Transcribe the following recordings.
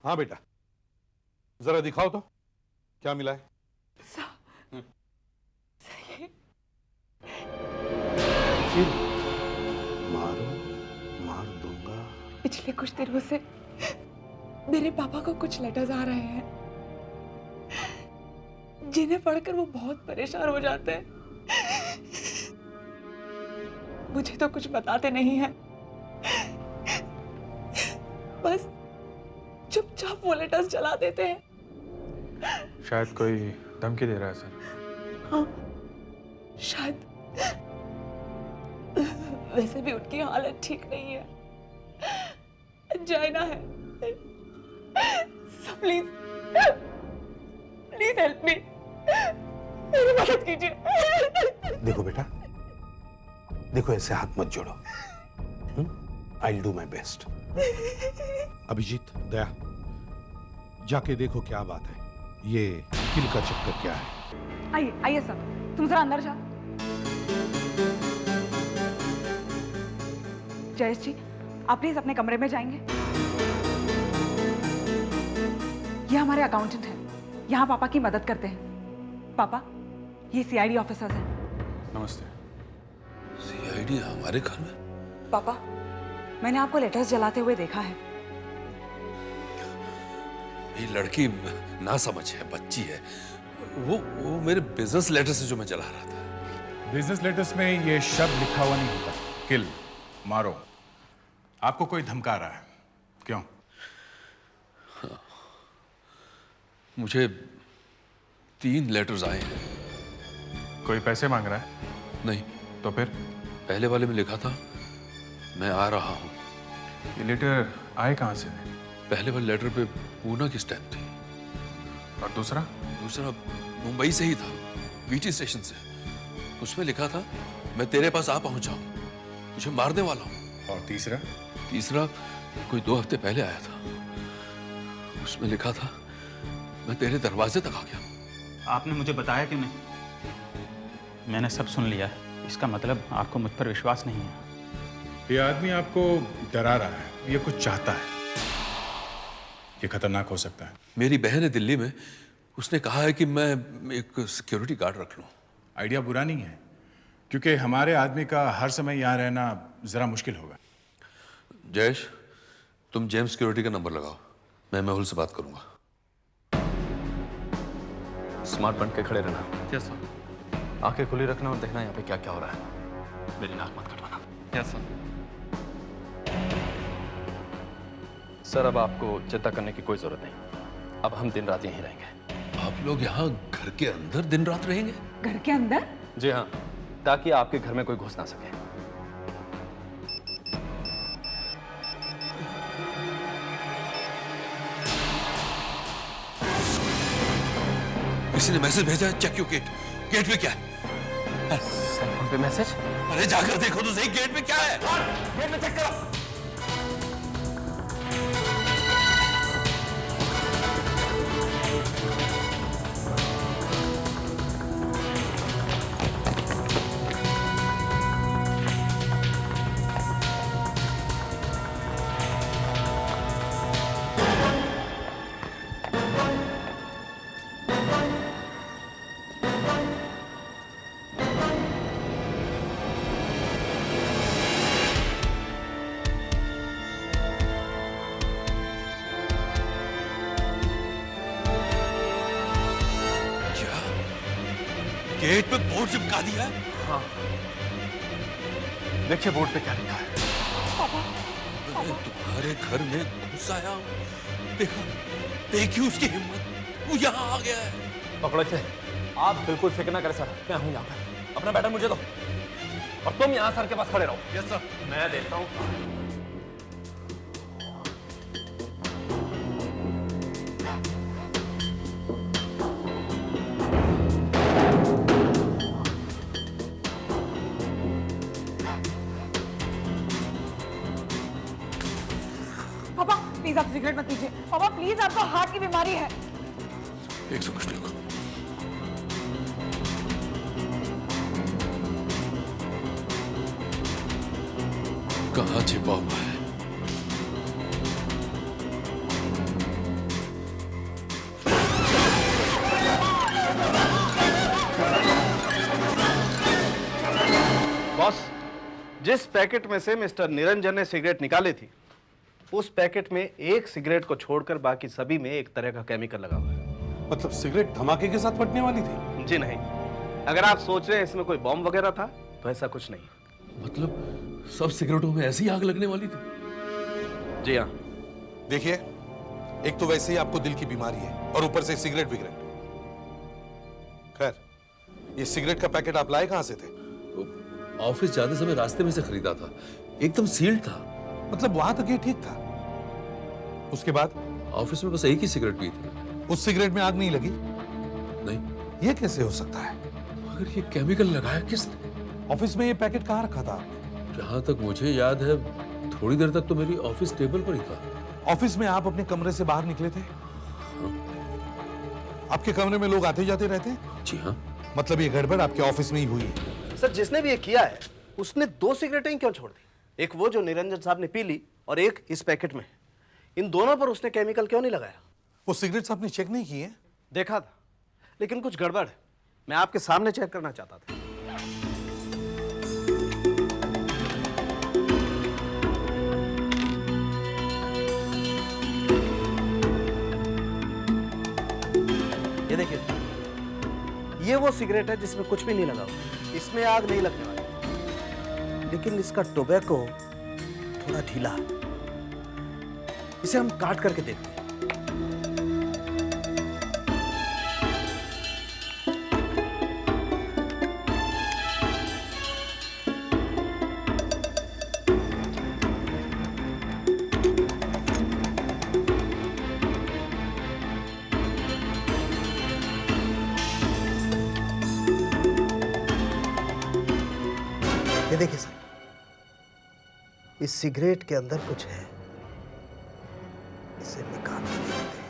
हाँ बेटा, जरा दिखाओ तो क्या मिला है। मारो, मार दूंगा। पिछले कुछ दिनों से मेरे पापा को कुछ लेटर्स आ रहे हैं जिन्हें पढ़कर वो बहुत परेशान हो जाते हैं। मुझे तो कुछ बताते नहीं हैं, बस चुपचाप वो लेटर्स चला देते हैं। शायद कोई धमकी दे रहा है सर। हाँ, शायद। वैसे भी उनकी हालत ठीक नहीं है, जाइना है। So please please help me, मेरी मदद कीजिए। देखो बेटा, देखो ऐसे हाथ मत जोड़ो। I will do my best. Abhijeet, Daya, जाके देखो क्या बात है, ये किल का चक्कर क्या है। आइए आइए सर, तुम जरा अंदर जाओ। जयेश जी, आप प्लीज अपने कमरे में जाएंगे। ये हमारे अकाउंटेंट हैं, यहाँ पापा की मदद करते हैं। पापा, ये सीआईडी ऑफिसर्स हैं। नमस्ते। सीआईडी हमारे घर में? पापा, मैंने आपको लेटर्स जलाते हुए देखा है। ये लड़की ना समझ है, बच्ची है। वो मेरे बिजनेस लेटर से जो मैं जला रहा था। बिजनेस लेटर्स में ये शब्द लिखा हुआ नहीं होता, किल, मारो। आपको कोई धमका रहा है, क्यों? मुझे 3 लेटर्स आए हैं। कोई पैसे मांग रहा है? नहीं। तो फिर? पहले वाले में लिखा था मैं आ रहा हूँ। ये लेटर आए कहाँ से? पहले वाले लेटर पे पूना की स्टैम्प थी। और दूसरा? दूसरा मुंबई से ही था, वीटी स्टेशन से। उसमें लिखा था मैं तेरे पास आ पहुंचा हूँ, तुझे मारने वाला हूँ। और तीसरा? तीसरा कोई 2 हफ्ते पहले आया था, उसमें लिखा था मैं तेरे दरवाजे तक आ गया। आपने मुझे बताया क्यों नहीं? मैंने सब सुन लिया है। इसका मतलब आपको मुझ पर विश्वास नहीं है। ये आदमी आपको डरा रहा है, ये कुछ चाहता है। ये खतरनाक हो सकता है। मेरी बहन है दिल्ली में, उसने कहा है कि मैं एक सिक्योरिटी गार्ड रख लूं। आइडिया बुरा नहीं है, क्योंकि हमारे आदमी का हर समय यहाँ रहना जरा मुश्किल होगा। जयेश, तुम जेम्स सिक्योरिटी का नंबर लगाओ, मैं मेहुल से बात करूंगा। स्मार्ट बन के खड़े रहना। Yes sir. आंखें खुली रखना और देखना यहाँ पे क्या क्या हो रहा है। मेरी नाक मत कटवाना। Yes sir. सर, अब आपको चिंता करने की कोई जरूरत नहीं। अब हम दिन रात यहीं रहेंगे। आप लोग यहाँ घर के अंदर दिन रात रहेंगे? घर के अंदर? जी हाँ, ताकि आपके घर में कोई घुस ना सके। किसी ने मैसेज भेजा है, चेक योर गेट। गेट पे क्या है? सेल फोन पे मैसेज? अरे जाकर देखो तो सही, गेट पे क्या है? गेट में चेक करो। गेट पे बोर्ड चिपका दिया है? हाँ, देखिए बोर्ड पे क्या लिखा है। मैं तुम्हारे घर में घुस आया हूं, देखो, देखिए उसकी हिम्मत, वो यहाँ आ गया है। पकड़ो इसे। आप बिल्कुल फिक्र ना करें सर, मैं हूं यहाँ पर। अपना बैटन मुझे दो और तुम यहाँ सर के पास खड़े रहो। Yes sir. मैं देखता हूँ। पापा प्लीज आप सिगरेट मत पीजिए। पापा प्लीज, आपको हार्ट की बीमारी है। 100 कुछ देखो। कहाँ छिपा हुआ है? जिस पैकेट में से मिस्टर निरंजन ने सिगरेट निकाली थी, उस पैकेट में एक सिगरेट को छोड़कर बाकी सभी में एक तरह का केमिकल लगा हुआ है। मतलब सिगरेट धमाके के साथ फटने वाली थी? जी नहीं। अगर आप सोच रहे हैं इसमें कोई बॉम्ब वगैरह था, तो ऐसा कुछ नहीं। मतलब सब सिगरेटों में ऐसी आग लगने वाली थी? जी हाँ। देखिए, एक तो वैसे ही आपको दिल की बीमारी है और ऊपर से सिगरेट विगरेट। खैर, ये सिगरेट का पैकेट आप लाए कहां से थे? ऑफिस जाते समय रास्ते में से खरीदा था, एकदम सील्ड था। मतलब वहां तक ये ठीक था। उसके बाद ऑफिस में बस एक ही सिगरेट पी थी मैंने। उस सिगरेट में आग नहीं लगी? नहीं। ये कैसे हो सकता है? मगर ये केमिकल लगाया किसने? ऑफिस में ये पैकेट कहां रखा था आपने? जहां तक मुझे याद है, थोड़ी देर तक तो मेरी ऑफिस टेबल पर ही था। ऑफिस में आप अपने कमरे से बाहर निकले थे? आपके कमरे में लोग आते जाते रहते हैं? जी हाँ। मतलब ये गड़बड़ आपके ऑफिस में ही हुई है? सर, जिसने भी ये किया है उसने 2 सिगरेटें क्यों छोड़ दी? एक वो जो निरंजन साहब ने पी ली और एक इस पैकेट में। इन दोनों पर उसने केमिकल क्यों नहीं लगाया? वो सिगरेट्स आपने चेक नहीं किए? देखा था, लेकिन कुछ गड़बड़ है। मैं आपके सामने चेक करना चाहता था। ये देखिए, ये वो सिगरेट है जिसमें कुछ भी नहीं लगा हुआ, इसमें आग नहीं लगने वाली। लेकिन इसका टोबैको थोड़ा ढीला है। इसे हम काट करके देखते हैं। ये देखिए सर, इस सिगरेट के अंदर कुछ है। इसे निकाल के देखते हैं।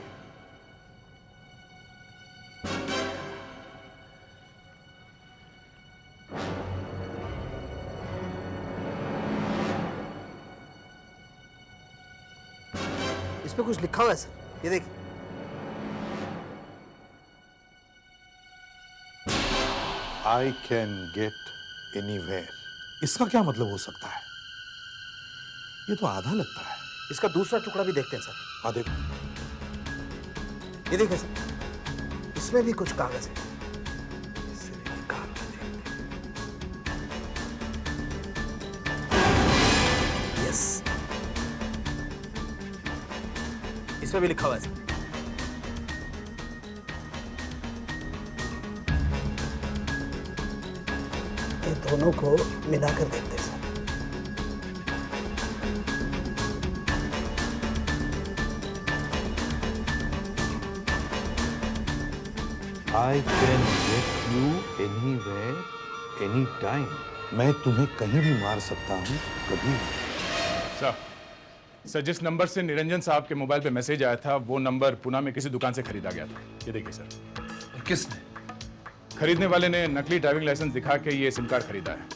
इस पे कुछ लिखा हुआ है सर, ये देखिए। I can get anywhere। इसका क्या मतलब हो सकता है? ये तो आधा लगता है। इसका दूसरा टुकड़ा भी देखते हैं सर। हाँ देखो। ये देखिए सर, इसमें भी कुछ कागज है। इसे निकाल के देखते हैं। यस, इसमें भी लिखा हुआ है सर। ये दोनों को मिलाकर देखते हैं sir. I can get you anywhere, anytime। मैं तुम्हें कहीं भी मार सकता हूँ, कभी भी। सर, जिस नंबर से निरंजन साहब के मोबाइल पे मैसेज आया था, वो नंबर पुणे में किसी दुकान से खरीदा गया था। ये देखिए सर। किसने? खरीदने वाले ने नकली ड्राइविंग लाइसेंस दिखा के ये सिम कार्ड खरीदा है।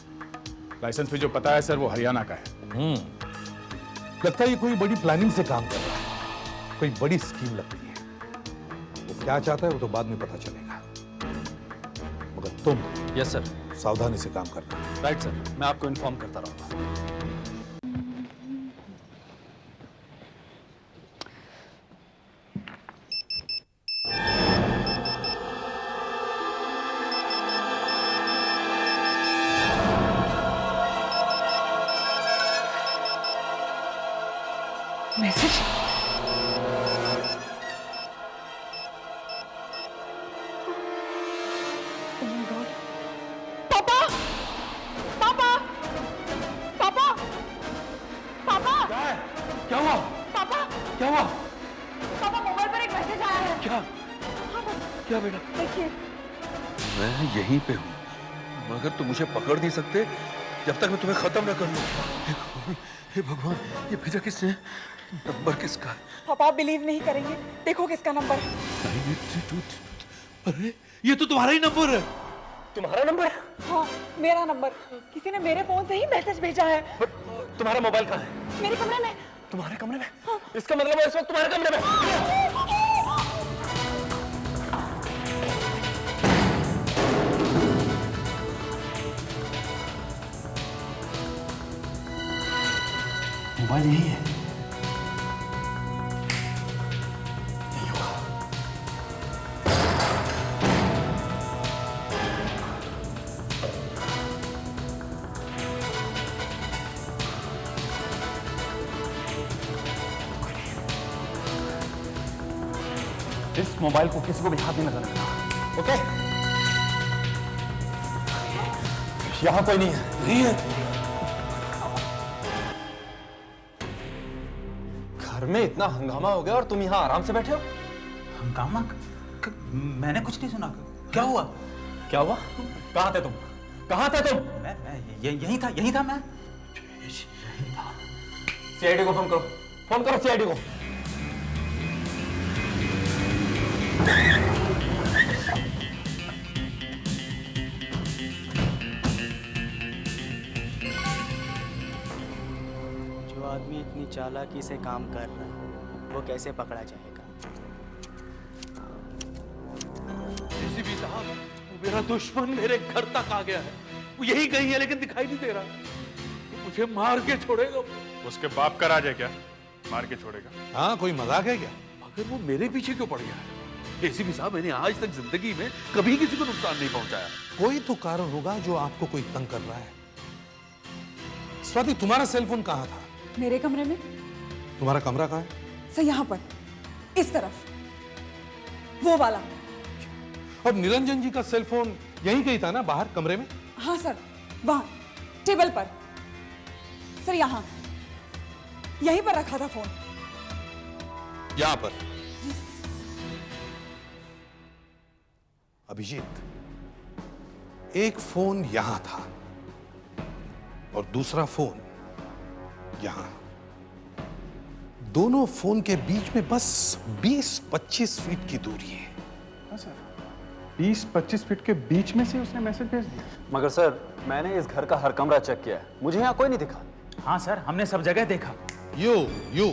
लाइसेंस पे जो पता है सर, वो हरियाणा का है। लगता है ये कोई बड़ी प्लानिंग से काम कर रहा है, कोई बड़ी स्कीम लग रही है। वो क्या चाहता है वो तो बाद में पता चलेगा, मगर तुम यस सर। सावधानी से काम करना। राइट सर, मैं आपको इन्फॉर्म करता रहूंगा। मैसेज? Oh my God! पापा! पापा! पापा! पापा! क्या हुआ? पापा! क्या हुआ? पापा, मोबाइल पर एक मैसेज आया है। क्या? क्या बेटा? देखिए। मैं यहीं पे हूँ, मगर तुम मुझे पकड़ नहीं सकते जब तक मैं तुम्हें खत्म न कर लूं। हे भगवान, ये भेजा किसने? नंबर किसका? पापा, आप बिलीव नहीं करेंगे, देखो किसका नंबर है। 9832। अरे ये तो तुम्हारा ही नंबर है। तुम्हारा नंबर? हाँ, मेरा नंबर। किसी ने मेरे फोन से ही मैसेज भेजा है। तुम्हारा मोबाइल कहाँ है? मेरे कमरे में। तुम्हारे कमरे में? इसका मतलब है इस वक्त तुम्हारे कमरे में। मोबाइल यही है। इस मोबाइल को किसी को भी हाथ नहीं लगाने देना, ओके? यहां कोई नहीं है। नहीं है। घर में इतना हंगामा हो गया और तुम यहाँ आराम से बैठे हो? हंगामा? मैंने कुछ नहीं सुना। क्या हुआ? क्या हुआ? कहाँ थे तुम? कहाँ थे तुम? मैं यही था मैं। सीआईडी को फोन करो सीआईडी को। जो आदमी इतनी चालाकी से काम कर रहा है वो कैसे पकड़ा जाएगा? एसीपी साहब, वो मेरा दुश्मन मेरे घर तक आ गया है। वो यही कहीं है लेकिन दिखाई नहीं दे रहा। वो मुझे मार के छोड़ेगा। उसके बाप का राज है क्या? मार के छोड़ेगा? हाँ, कोई मजाक है क्या? मगर वो मेरे पीछे क्यों पड़ गया है? एसीपी साहब, मैंने आज तक जिंदगी में कभी किसी को नुकसान नहीं पहुंचाया। कोई तो कारण होगा जो आपको कोई तंग कर रहा है। स्वाति, तुम्हारा सेलफोन कहाँ था? मेरे कमरे में। तुम्हारा कमरा कहाँ है? सर यहाँ पर, इस तरफ, वो वाला। और निरंजन जी का सेलफोन यहीं कहीं था ना, बाहर कमरे में? हाँ सर, वहां टेबल पर। सर यहाँ, यहीं पर रखा था फोन। यहां पर। अभिजीत, एक फोन यहां था और दूसरा फोन यहां। दोनों फोन के बीच में बस 20-25 फीट की दूरी है। हाँ सर, 20-25 फीट के बीच में से उसने मैसेज भेज दिया। मगर सर, मैंने इस घर का हर कमरा चेक किया है, मुझे यहाँ कोई नहीं दिखा। हाँ सर, हमने सब जगह देखा। यू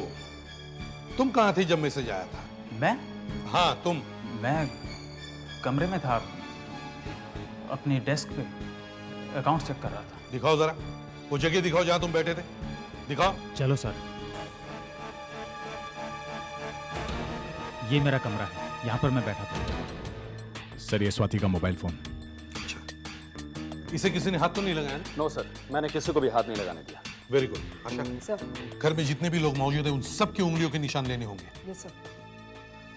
तुम कहां थे जब मैसेज आया था? मैं हाँ, तुम। मैं कमरे में था, अपनी डेस्क पे अकाउंट चेक कर रहा था। दिखाओ जरा, वो जगह दिखाओ जहां तुम बैठे थे। दिखाओ। चलो सर, ये मेरा कमरा है, यहाँ पर मैं बैठा था। सर, ये स्वाति का मोबाइल फोन। इसे किसी ने हाथ तो नहीं लगाया ना? नो सर, मैंने किसी को भी हाथ नहीं लगाने दिया। Very good. आशा, घर में जितने भी लोग मौजूद हैं उन सब की उंगलियों के निशान लेने होंगे। Yes sir.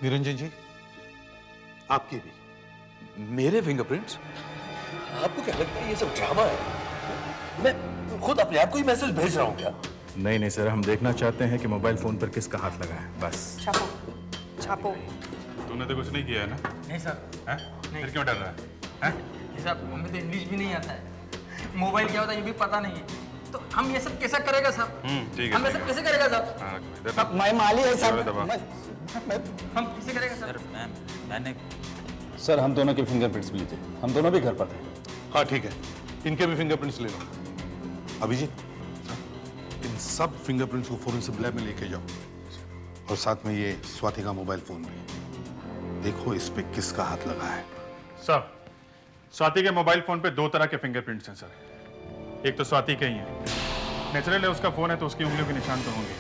निरंजन जी, आपके भी। मेरे फिंगरप्रिंट्स? आपको क्या लगता है ये सब ड्रामा है? मैं खुद अपने आप को ही मैसेज भेज रहा हूँ क्या? नहीं सर, हम देखना चाहते हैं कि मोबाइल फोन पर किसका हाथ लगा है, बस। छापो। तूने तो कुछ नहीं किया है ना? नहीं सर। हैं? फिर क्यों डर रहा है? ये सब हमें तो इंग्लिश भी नहीं आता है, मोबाइल क्या होता है ये भी पता नहीं है, तो हम ये सब कैसे करेगा साहब? ठीक है। हम ये सब कैसे करेगा साहब? हाँ, मैं माली है सर। हम कैसे करेगा सर? मैंने सर, हम दोनों के फिंगरप्रिंट्स भी लीजिए, हम दोनों भी घर पर थे। हाँ ठीक है, इनके भी फिंगरप्रिंट्स ले लो। अभिजीत, इन सब फिंगरप्रिंट्स को फोरेंसिक लैब में लेके जाओ और साथ में ये स्वाति का मोबाइल फोन भी। देखो इस पे किसका हाथ लगा है। सर, स्वाति के मोबाइल फोन पे 2 तरह के फिंगरप्रिंट्स हैं सर। एक तो स्वाति के ही है, नेचुरल है, उसका फोन है तो उसकी उंगलियों के निशान तो होंगे।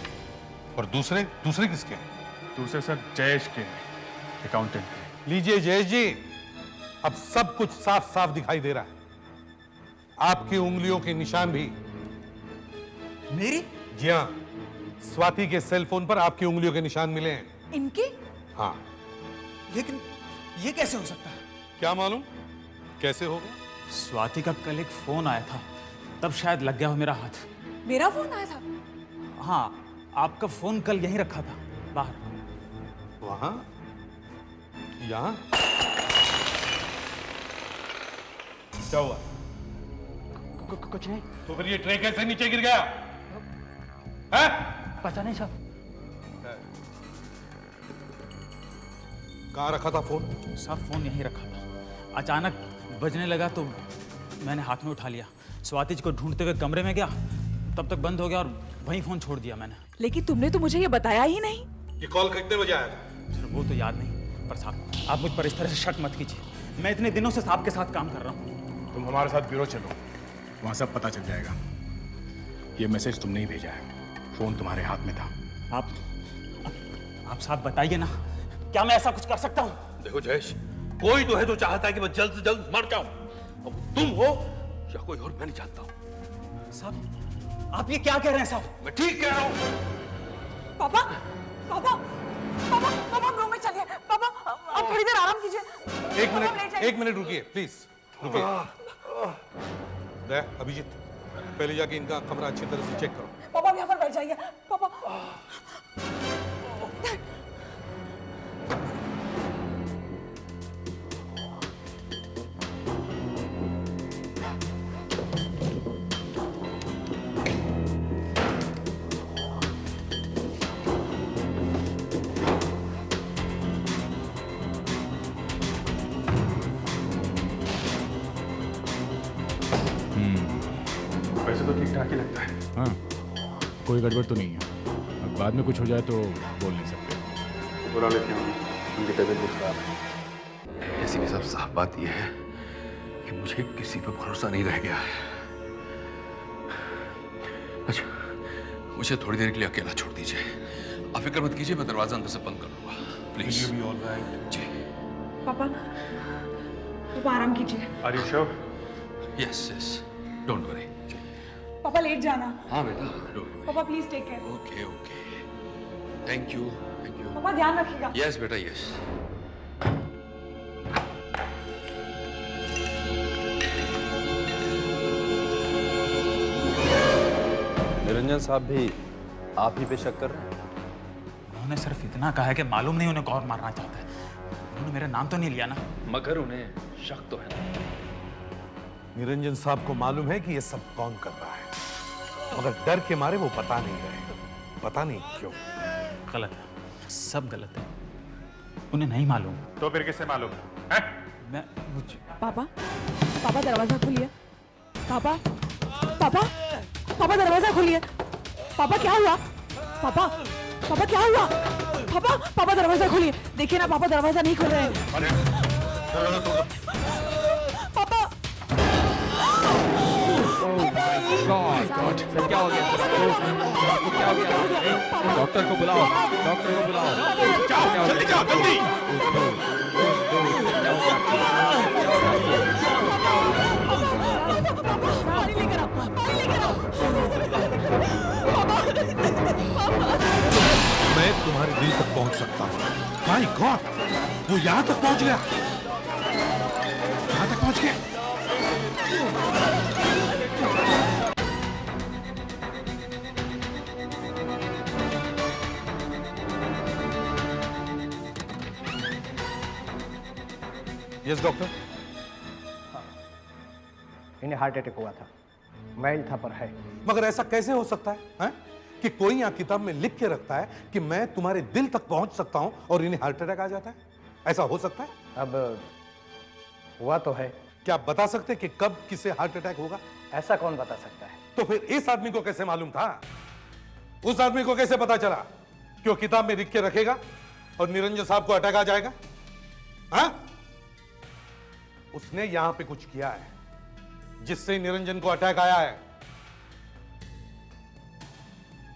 और दूसरे किसके हैं? दूसरे सर जयेश के, अकाउंटेंट के। लीजिए जयेश जी, अब सब कुछ साफ साफ दिखाई दे रहा है। आपकी उंगलियों के निशान भी। मेरी? जी हाँ, स्वाति के सेल फोन पर आपकी उंगलियों के निशान मिले हैं। इनके? हाँ। लेकिन ये कैसे हो सकता है? क्या मालूम कैसे होगा? स्वाति का कल एक फोन आया था, तब शायद लग गया हो मेरा हाथ। मेरा फोन आया था? हाँ, आपका फोन कल यहीं रखा था बाहर। वहां? यहां? क्या हुआ? कुछ नहीं। तो फिर ये ट्रे कैसे नीचे गिर गया? है? पता नहीं साहब। कहाँ रखा था फोन? सब फोन यहीं रखा था। अचानक बजने लगा तो मैंने हाथ में उठा लिया, स्वाति जी को ढूंढते हुए कमरे में गया, तब तक बंद हो गया और वहीं फोन छोड़ दिया मैंने। लेकिन तुमने तो मुझे ये बताया ही नहीं। ये कॉल कितने बजे आया था? सर वो तो याद नहीं, पर साहब आप मुझ पर इस तरह से शक मत कीजिए। मैं इतने दिनों से साहब के साथ काम कर रहा हूँ। तुम हमारे साथ ब्यूरो चलो, वहां सब पता चल जाएगा। ये मैसेज तुमने ही भेजा है। फोन तुम्हारे हाथ में था। आप साहब बताइए ना, क्या मैं ऐसा कुछ कर सकता हूँ? देखो जयेश, कोई तो है जो चाहता है कि मैं जल्द से जल्द मर जाऊं। अब तुम हो या कोई और, मैं नहीं जानता हूं। साहब, आप ये क्या कह रहे हैं साहब? मैं ठीक कह रहा हूं। पापा पापा पापा पापा आप रूम में चलिए। पापा आप थोड़ी देर आराम कीजिए। एक मिनट रुकिए प्लीज, रुकिए। दया, अभिजीत, पहले जाके इनका कमरा अच्छी तरह से चेक करो। पापा आप यहाँ पर बैठ जाइए। पापा वैसे तो ठीक ठाक ही लगता है। हाँ, कोई गड़बड़ तो नहीं है। अब बाद में कुछ हो जाए तो बोल नहीं सकते। बुरा लेते होंगे, उनकी तबीयत बहुत खराब है। ऐसी भी सब साफ बात यह है कि मुझे किसी पे भरोसा नहीं रह गया है। अच्छा, मुझे थोड़ी देर के लिए अकेला छोड़ दीजिए। आप फिक्र मत कीजिए, मैं दरवाजा अंदर से बंद कर लूंगा, प्लीज। जी। पापा पापा आराम कीजिए। Are you sure? Yes yes, don't worry. पापा लेट जाना। हाँ बेटा, डोंट वरी। पापा please take care. Okay okay, thank you thank you. पापा ध्यान रखिएगा। यस बेटा यस। निरंजन साहब भी आप ही पे शक कर रहे हैं? उन्होंने सिर्फ इतना कहा है कि मालूम नहीं उन्हें कौन मारना चाहता है। उन्होंने मेरा नाम तो नहीं लिया ना। मगर उन्हें शक तो है ना। निरंजन साहब को मालूम है कि ये सब कौन कर रहा है, मगर डर के मारे वो बता नहीं रहे। पता नहीं क्यों। गलत है, सब गलत है। उन्हें नहीं मालूम। तो फिर किससे मालूम है? मैं मुझे पापा पापा दरवाजा खोलिए। पापा पापा पापा दरवाजा खोलिए। पापा क्या हुआ? पापा पापा क्या हुआ? पापा पापा दरवाजा खोलिए। देखिए ना पापा दरवाजा नहीं खोल रहे हैं। पापा सर क्या हो गया? आपको क्या हो गया? डॉक्टर को बुलाओ, डॉक्टर को बुलाओ। जाओ, जल्दी जाओ, जल्दी। पानी लेकर आओ, पानी लेकर आओ। मैं तुम्हारे दिल तक पहुंच सकता हूं। माय गॉड, वो यहां तक पहुंच गया। यहां तक पहुंच गया। Yes doctor. इन्हें हार्ट अटैक हुआ था, माइल्ड था पर है। मगर ऐसा कैसे हो सकता है, हैं? कि कोई यहाँ किताब में लिख के रखता है कि मैं तुम्हारे दिल तक पहुंच सकता हूं और इन्हें हार्ट अटैक आ जाता है? ऐसा हो सकता है? अब हुआ तो है। क्या आप बता सकते कि कब किसे हार्ट अटैक होगा? ऐसा कौन बता सकता है? तो फिर इस आदमी को कैसे मालूम था? उस आदमी को कैसे पता चला कि वो किताब में लिख के रखेगा और निरंजन साहब को अटैक आ जाएगा? हाँ? उसने यहां पे कुछ किया है जिससे निरंजन को अटैक आया है।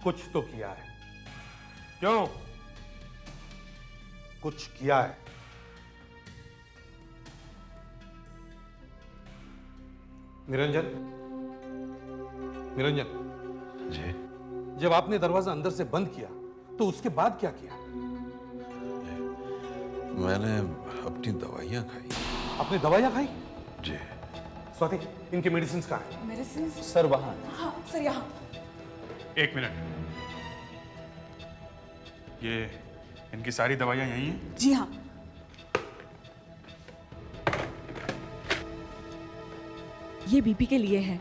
कुछ तो किया है। क्यों? कुछ किया है। निरंजन, निरंजन जी। जब आपने दरवाजा अंदर से बंद किया तो उसके बाद क्या किया? मैंने अपनी दवाइयां खाई। आपने दवाइयां खाई? जी। स्वाति, इनके मेडिसिन कहाँ हैं? मेडिसिन? सर वहां। हाँ सर यहाँ। एक मिनट, ये इनकी सारी दवाइयां यही हैं? जी हाँ। ये बीपी के लिए है,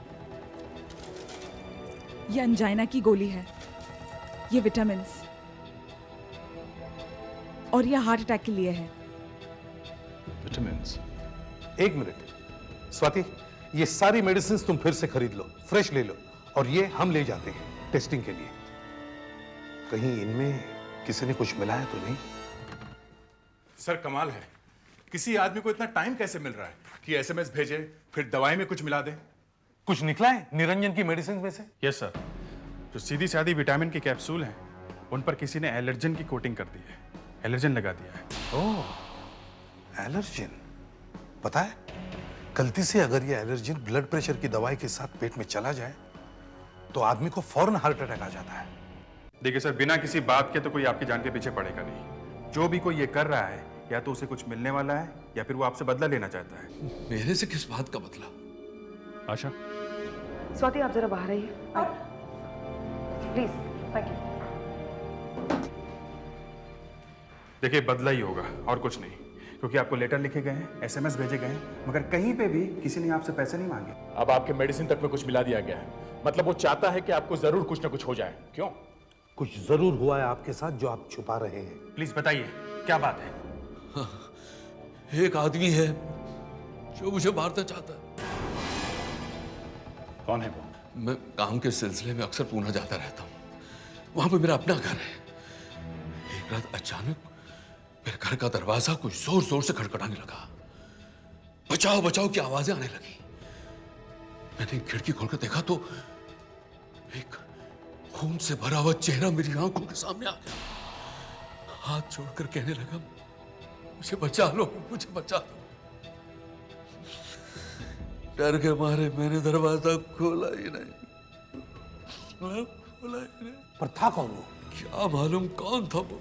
ये अंजाइना की गोली है, ये विटामिन्स, और ये हार्ट अटैक के लिए है। विटामिन्स? एक मिनट स्वाति, ये सारी मेडिसिन तुम फिर से खरीद लो, फ्रेश ले लो, और ये हम ले जाते हैं टेस्टिंग के लिए। कहीं इनमें किसी ने कुछ मिलाया तो नहीं? सर कमाल है, किसी आदमी को इतना टाइम कैसे मिल रहा है कि एसएमएस भेजे फिर दवाई में कुछ मिला दे? कुछ निकला है निरंजन की मेडिसिन में से? यस सर, जो सीधी सादी विटामिन की कैप्सूल हैं उन पर किसी ने एलर्जन की कोटिंग कर दी है, एलर्जन लगा दिया है। ओह, एलर्जिन। पता है, गलती से अगर ये एलर्जिन ब्लड प्रेशर की दवाई के साथ पेट में चला जाए तो आदमी को फौरन हार्ट अटैक आ जाता है। देखिए सर, बिना किसी बात के तो कोई आपकी जान के पीछे पड़ेगा नहीं। जो भी कोई ये कर रहा है या तो उसे कुछ मिलने वाला है या फिर वो आपसे बदला लेना चाहता है। मेरे से किस बात का बदला? आशा, स्वाति आप जरा बाहर आइए प्लीज। Thank you. देखिए, बदला ही होगा और कुछ नहीं, क्योंकि आपको लेटर लिखे गए हैं, एसएमएस भेजे गए हैं, मगर कहीं पे भी किसी ने आपसे पैसे नहीं मांगे। अब आपके मेडिसिन तक में कुछ मिला दिया गया है। मतलब वो चाहता है कि आपको जरूर कुछ ना कुछ हो जाए। क्यों? कुछ जरूर हुआ है आपके साथ जो आप छुपा रहे हैं। प्लीज बताइए, क्या बात है? एक आदमी है जो मुझे मारना चाहता है। कौन है वो? मैं काम के सिलसिले में अक्सर पूना जाता रहता हूँ। वहां पे मेरा अपना घर है। एक रात अचानक मेरे घर का दरवाजा कुछ जोर जोर से खड़खड़ाने लगा। बचाओ बचाओ की आवाजें आने लगी। मैंने खिड़की खोलकर देखा तो एक खून से भरा हुआ चेहरा मेरी आंखों के सामने आ गया। हाथ जोड़कर कहने लगा, मुझे बचा लो, मुझे बचा लो। डर के मारे मैंने दरवाजा खोला ही नहीं। पर था कौन वो? क्या मालूम कौन था वो।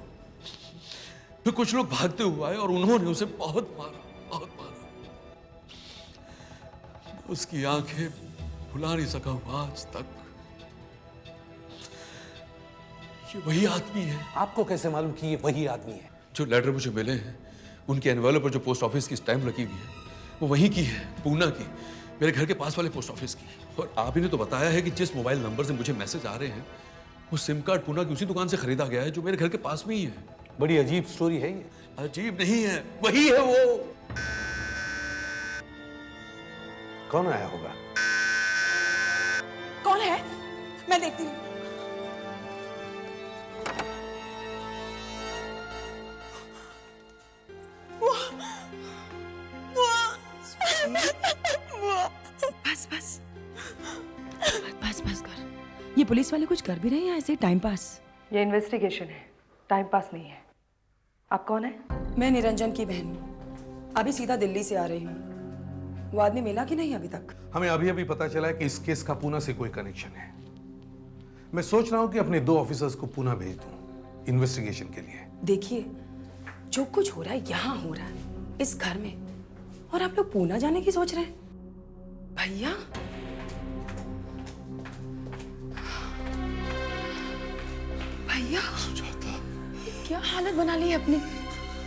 फिर कुछ लोग भागते हुए आए और उन्होंने उसे बहुत मारा, बहुत मारा। उसकी आंखें भुला नहीं सका हूं आज तक। ये वही आदमी है। आपको कैसे मालूम कि ये वही आदमी है? जो लेटर मुझे मिले हैं उनके एनवेलप पर जो पोस्ट ऑफिस की स्टैम्प लगी हुई है वो वहीं की है, पूना की, मेरे घर के पास वाले पोस्ट ऑफिस की। और आप ही ने तो बताया है कि जिस मोबाइल नंबर से मुझे मैसेज आ रहे हैं वो सिम कार्ड पूना की उसी दुकान से खरीदा गया है जो मेरे घर के पास में ही है। बड़ी अजीब स्टोरी है ये। अजीब नहीं है, वही है वो। कौन आया होगा? कौन है? मैं देखती हूँ। बस बस बस बस कर। ये पुलिस वाले कुछ कर भी रहे हैं या ऐसे टाइम पास? ये इन्वेस्टिगेशन है, टाइम पास नहीं है। आप कौन है? मैं निरंजन की बहन हूँ। अभी सीधा दिल्ली से आ रही हूँ। वो आदमी मिला कि नहीं अभी तक? हमें अभी अभी पता चला है कि इस केस का पूना से कोई कनेक्शन है। मैं सोच रहा हूँ कि अपने 2 ऑफिसर्स को पूना भेज दूँ इन्वेस्टिगेशन के लिए। देखिए, जो कुछ हो रहा है यहाँ हो रहा है, इस घर में, और आप लोग पूना जाने की सोच रहे हैं? भैया, भैया, क्या हालत बना ली है अपनी?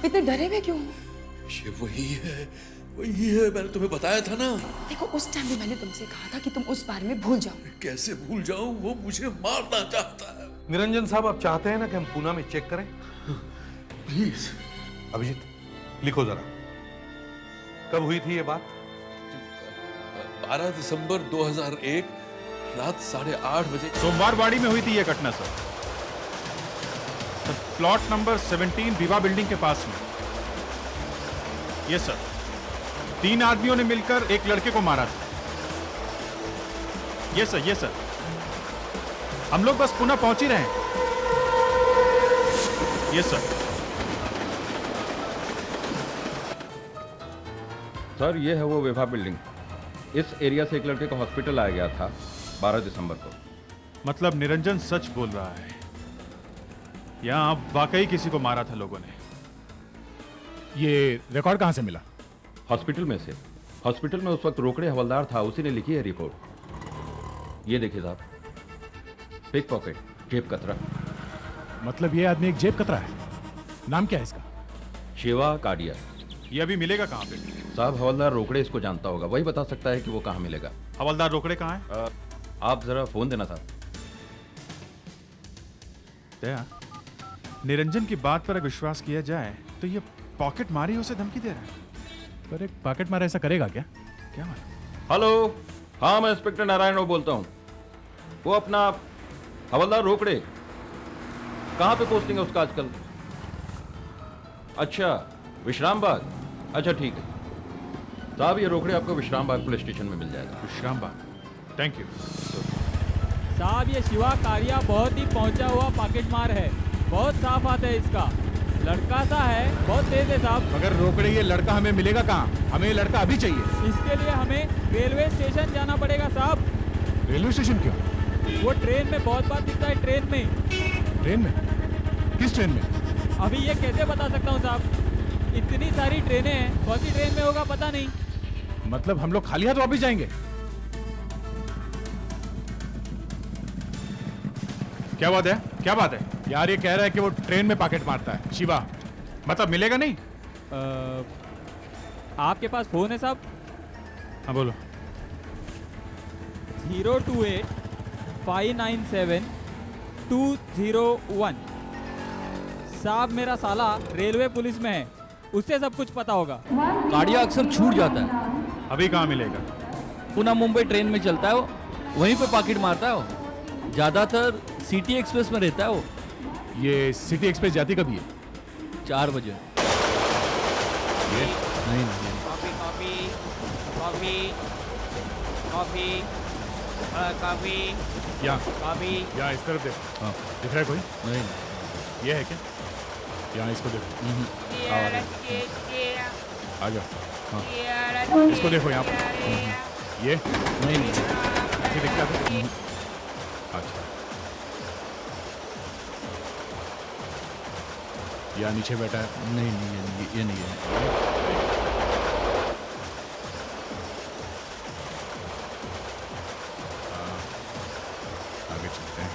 इतने डरे हुए क्यों? ये वही है, वही है। मैंने तुम्हें बताया था ना। देखो, उस टाइम भी मैंने तुमसे कहा था कि तुम उस बारे में भूल जाओ। कैसे भूल जाऊं? वो मुझे मारना चाहता है। निरंजन साहब, आप चाहते हैं ना कि हम पूना में चेक करें? प्लीज। अभिजीत, लिखो जरा, कब हुई थी ये बात? 12 दिसंबर 2001 रात 8:30 बजे। सोमवारवाड़ी में हुई थी ये घटना सर। प्लॉट नंबर 17 विवा बिल्डिंग के पास में। Yes sir. 3 आदमियों ने मिलकर एक लड़के को मारा था। Yes sir, yes sir. हम लोग बस पुनः पहुंच ही रहे हैं। Yes sir. सर, ये है वो विभा बिल्डिंग। इस एरिया से एक लड़के को हॉस्पिटल लाया गया था 12 दिसंबर को। मतलब निरंजन सच बोल रहा है, यहां वाकई किसी को मारा था लोगों ने। ये रिकॉर्ड कहां से मिला? हॉस्पिटल में से। हॉस्पिटल में उस वक्त रोकड़े हवलदार था, उसी ने लिखी है रिपोर्ट। ये देखिए साहब, पिक पॉकेट, जेब कतरा। मतलब ये आदमी एक जेब कतरा है। नाम क्या है इसका? शिवा काडिया। ये अभी मिलेगा कहां पे? साहब, हवलदार रोकड़े इसको जानता होगा, वही बता सकता है कि वो कहां मिलेगा। हवलदार रोकड़े कहां है? आप जरा फोन देना साहब। दया, निरंजन की बात पर अगर विश्वास किया जाए तो ये पॉकेट मारी उसे धमकी दे रहा है। पर एक पॉकेट मारा ऐसा करेगा क्या? क्या मालूम? हेलो, हाँ मैं इंस्पेक्टर नारायण बोलता हूँ। वो अपना हवलदार रोकड़े कहाँ पे पोस्टिंग है उसका आजकल? अच्छा, विश्राम बाग। अच्छा ठीक है साहब, ये रोकड़े आपको विश्राम बाग पुलिस स्टेशन में मिल जाएगा। विश्राम बाग, थैंक यू। साहब ये शिवा कारिया बहुत ही पहुंचा हुआ पॉकेट मार है, बहुत साफ हाथ है इसका, लड़का सा है, बहुत तेज है साहब। मगर रोकड़े ये लड़का हमें मिलेगा कहाँ? हमें ये लड़का अभी चाहिए। इसके लिए हमें रेलवे स्टेशन जाना पड़ेगा साहब। रेलवे स्टेशन क्यों? वो ट्रेन में बहुत बार दिखता है, ट्रेन में। ट्रेन में? किस ट्रेन में? अभी ये कैसे बता सकता हूँ साहब, इतनी सारी ट्रेनें हैं, कौन सी ट्रेन में होगा पता नहीं। मतलब हम लोग खाली हाथ वापस जाएंगे? क्या बात है, क्या बात है? यार ये कह रहा है कि वो ट्रेन में पॉकेट मारता है, शिवा। मतलब मिलेगा नहीं? आपके पास फोन है साहब? हाँ बोलो। 028-597-201। साहब मेरा साला रेलवे पुलिस में है, उससे सब कुछ पता होगा। गाड़ियाँ अक्सर छूट जाता है। अभी कहाँ मिलेगा? पुणे मुंबई ट्रेन में चलता है वो, वहीं पे पॉकेट मारता है वो। ज़्यादातर सिटी एक्सप्रेस में रहता है वो। ये सिटी एक्सप्रेस जाती कभी है? 4 बजे। ये नहीं नहीं। Coffee coffee coffee coffee coffee यहाँ कॉफी। यहाँ इस तरफ देख। हाँ दिख रहा है कोई? नहीं। ये है क्या? यहाँ इसको देखो। आ जाओ। हाँ इसको देखो यहाँ पर। ये नहीं नहीं ये दिखता है। अच्छा या नीचे बैठा है? नहीं नहीं ये नहीं है। आगे चलते हैं।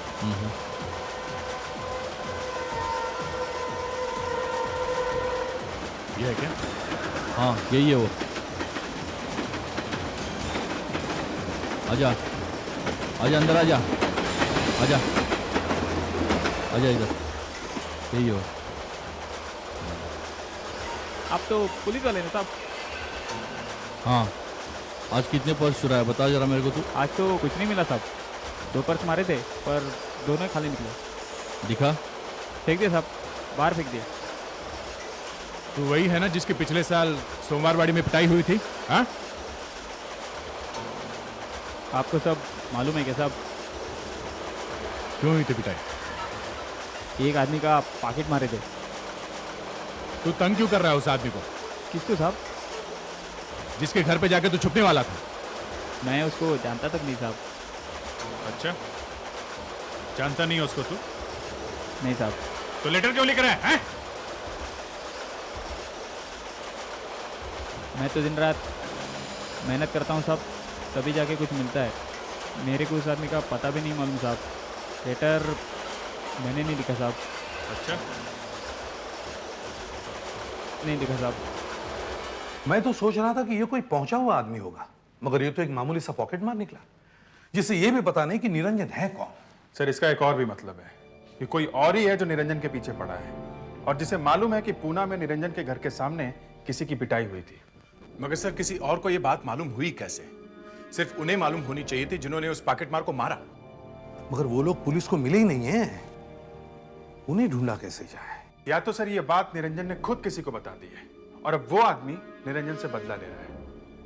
ये है क्या? हाँ यही है वो। आजा आजा अंदर आजा आजा आजा इधर, यही हो। आप तो पुलिस वाले हैं साहब? हाँ आज कितने पर्स चुराया बता जरा मेरे को तू। आज तो कुछ नहीं मिला साहब, 2 पर्स मारे थे पर दोनों खाली निकले। दिखा? फेंक दिया साहब, बाहर फेंक दिया। तू वही है ना जिसके पिछले साल सोमवारवाड़ी में पिटाई हुई थी? हाँ आपको सब मालूम है क्या साहब? क्यों हुई थी पिटाई? एक आदमी का पॉकेट मारे थे। तू तंग क्यों कर रहा है उस आदमी को? किसको साहब? जिसके घर पे जाके तू छुपने वाला था। मैं उसको जानता तक नहीं साहब। अच्छा जानता नहीं है उसको तू? नहीं साहब। तो लेटर क्यों लिख रहा है? मैं तो दिन रात मेहनत करता हूँ साहब, तभी जाके कुछ मिलता है। मेरे को उस आदमी का पता भी नहीं मालूम साहब। लेटर मैंने नहीं लिखा साहब। अच्छा नहीं लिखा साहब। मैं तो सोच रहा था कि ये कोई पहुंचा हुआ आदमी होगा, मगर ये तो एक मामूली सा पॉकेट मार निकला, जिसे ये भी पता नहीं कि निरंजन है कौन। सर इसका एक और भी मतलब है कि कोई और ही है जो निरंजन के पीछे पड़ा है, और जिसे मालूम है कि पूना में निरंजन के घर के सामने किसी की पिटाई हुई थी। मगर सर किसी और को ये बात मालूम हुई कैसे? सिर्फ उन्हें मालूम होनी चाहिए थी जिन्होंने उस पॉकेटमार को मारा। मगर वो लोग पुलिस को मिले ही नहीं है, उन्हें ढूंढा कैसे जाए? या तो सर ये बात निरंजन ने खुद किसी को बता दी है और अब वो आदमी निरंजन से बदला ले रहा है।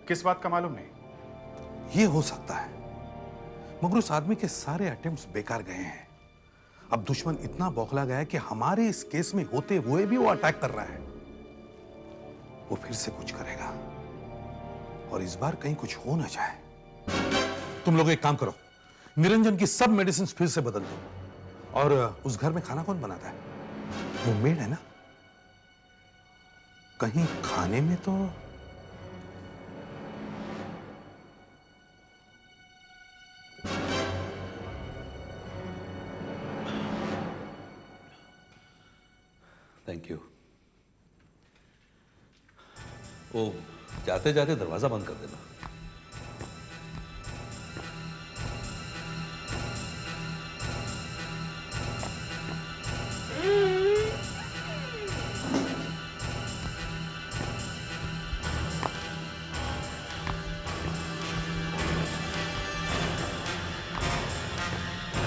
किस बात का मालूम नहीं। ये हो सकता है, मगर उस आदमी के सारे अटेम्प्ट्स बेकार गए हैं। अब दुश्मन इतना बौखला गया है कि हमारे इस केस में होते हुए भी वो अटैक कर रहा है। वो फिर से कुछ करेगा और इस बार कहीं कुछ हो ना जाए। तुम लोग एक काम करो, निरंजन की सब मेडिसिन फिर से बदल दो। और उस घर में खाना कौन बनाता है? वो मेड है ना? कहीं खाने में तो थैंक यू। ओ जाते जाते दरवाजा बंद कर देना।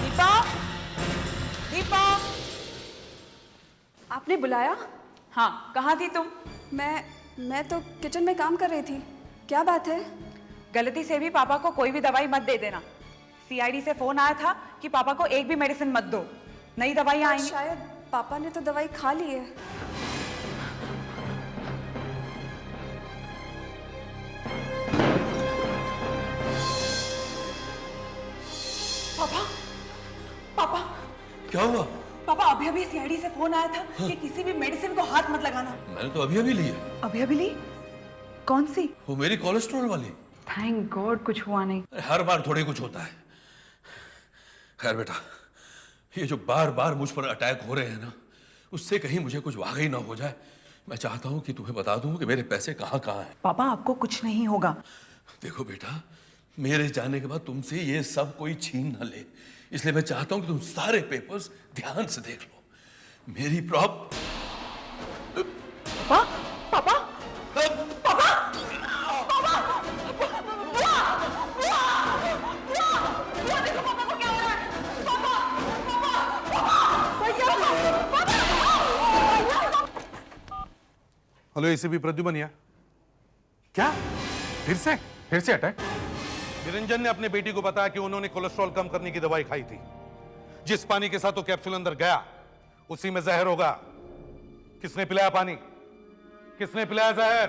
दीपा, दीपा, आपने बुलाया? हाँ कहाँ थी तुम? मैं तो किचन में काम कर रही थी। क्या बात है? गलती से भी पापा को कोई भी दवाई मत दे देना, सीआईडी से फोन आया था कि पापा को एक भी मेडिसिन मत दो, नई दवाइयां आएंगी। शायद पापा ने तो दवाई खा ली है। पापा, पापा, क्या हुआ? पापा अभी अभी सीआईडी से फोन आया था कि किसी भी मेडिसिन को हाथ मत लगाना। मैंने तो अभी अभी ली है। अभी अभी ली? कौन सी? वो मेरी कोलेस्ट्रॉल वाली। थैंक गॉड कुछ हुआ नहीं। हर बार थोड़ी कुछ होता है। खैर बेटा, ये जो बार बार मुझ पर अटैक हो रहे हैं ना, उससे कहीं मुझे कुछ वाकई ना हो जाए। मैं चाहता हूं कि तुम्हें बता दूं कि मेरे पैसे कहाँ कहाँ हैं। पापा आपको कुछ नहीं होगा। देखो बेटा, मेरे जाने के बाद तुमसे ये सब कोई छीन न ले, इसलिए मैं चाहता हूं कि तुम सारे पेपर्स ध्यान से देख लो। मेरी पापा, पापा, पापा, हेलो एसीपी प्रद्युमन, क्या फिर से अटैक? निरंजन ने अपने बेटी को बताया कि उन्होंने कोलेस्ट्रॉल कम करने की दवाई खाई थी। जिस पानी के साथ वो कैप्सूल अंदर गया उसी में जहर होगा। किसने पिलाया पानी? किसने पिलाया जहर?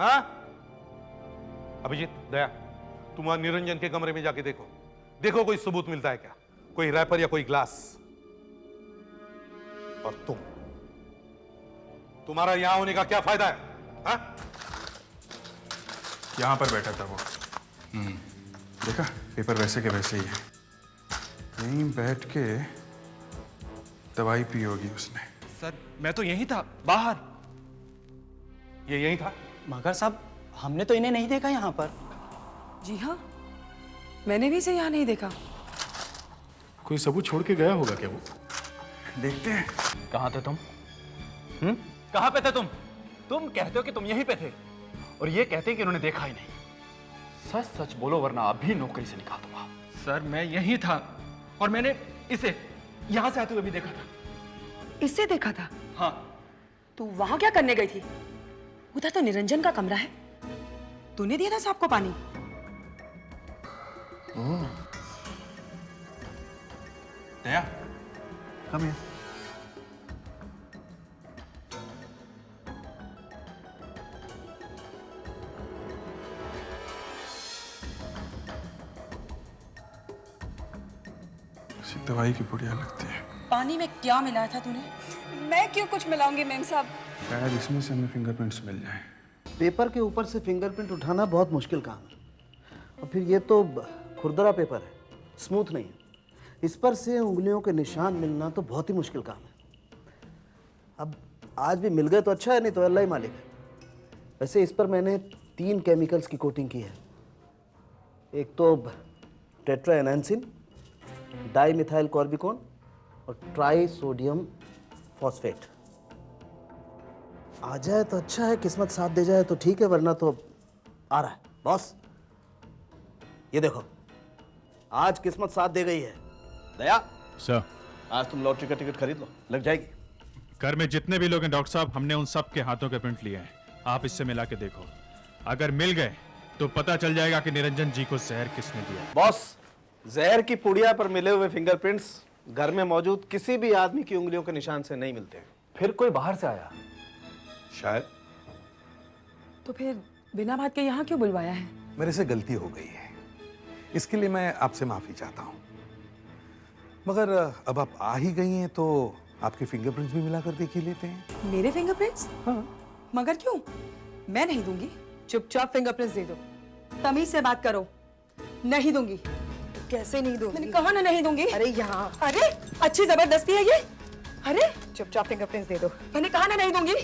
हाँ? अभिजीत, दया, तुम वहां निरंजन के कमरे में जाके देखो कोई सबूत मिलता है क्या, कोई रैपर या कोई ग्लास। और तुम्हारा यहां होने का क्या फायदा है? हाँ? यहां पर बैठा था वो। देखा, पेपर वैसे के वैसे ही है। यहीं बैठ के दवाई पी होगी उसने। सर मैं तो यहीं था, बाहर। ये यहीं था? मगर साहब हमने तो इन्हें नहीं देखा यहाँ पर। जी हाँ, मैंने भी इसे यहाँ नहीं देखा। कोई सबूत छोड़ के गया होगा क्या वो? देखते हैं। कहाँ थे तुम? कहाँ पे थे तुम? तुम कहते हो कि तुम यहीं पे थे और ये कहते हैं कि उन्होंने देखा ही नहीं। सच सच बोलो वरना अभी नौकरी से निकाल दूंगा। सर मैं यहीं था और मैंने इसे यहां से आते हुए भी देखा था। इससे देखा था? हाँ। तू वहां क्या करने गई थी? उधर तो निरंजन का कमरा है। तूने दिया था सांप को पानी? दया, कम हियर। दवाई की पुड़िया लगती है। पानी में क्या मिलाया था तूने? मैं क्यों कुछ मिलाऊंगी मेम साहब? शायद इसमें से हमें फिंगरप्रिंट्स मिल जाए। पेपर के ऊपर से फिंगरप्रिंट उठाना बहुत मुश्किल काम है। और फिर ये तो खुरदरा पेपर है, स्मूथ नहीं है। इस पर से उंगलियों के निशान मिलना तो बहुत ही मुश्किल काम है। अब आज भी मिल गए तो अच्छा है, नहीं तो अल्लाह ही मालिक है। वैसे इस पर मैंने 3 केमिकल्स की कोटिंग की है। एक तो टेट्रा एनांसिन, डाईमिथाइल कॉर्बिकोन और ट्राई सोडियम फॉस्फेट। आ जाए तो अच्छा है, किस्मत साथ दे जाए तो ठीक है, वरना तो आ रहा है बॉस। ये देखो, आज किस्मत साथ दे गई है। दया सर, आज तुम लॉटरी का टिकट खरीद लो, लग जाएगी। घर में जितने भी लोग हैं डॉक्टर साहब, हमने उन सब के हाथों के प्रिंट लिए हैं। आप इससे मिला के देखो, अगर मिल गए तो पता चल जाएगा कि निरंजन जी को जहर किसने दिया। बॉस, जहर की पुड़िया पर मिले हुए फिंगरप्रिंट्स घर में मौजूद किसी भी आदमी की उंगलियों के निशान से नहीं मिलते। फिर कोई बाहर से आया शायद। तो फिर बिना बात के यहाँ क्यों बुलवाया है? मेरे से गलती हो गई है, इसके लिए मैं आपसे माफी चाहता हूँ। मगर अब आप आ ही गई हैं तो आपके फिंगरप्रिंट्स भी मिलाकर देख ही लेते हैं। मेरे फिंगरप्रिंट्स? हाँ। मगर क्यों? मैं नहीं दूंगी। चुपचाप फिंगरप्रिंट्स दे दो। तमीज से बात करो। नहीं दूंगी। कैसे नहीं दूंगी? मैंने कहा ना नहीं दूंगी। अरे यहाँ, अरे अच्छी जबरदस्ती है ये। अरे चुपचाप फिंगरप्रिंट्स दे दो। मैंने कहा ना नहीं दूंगी।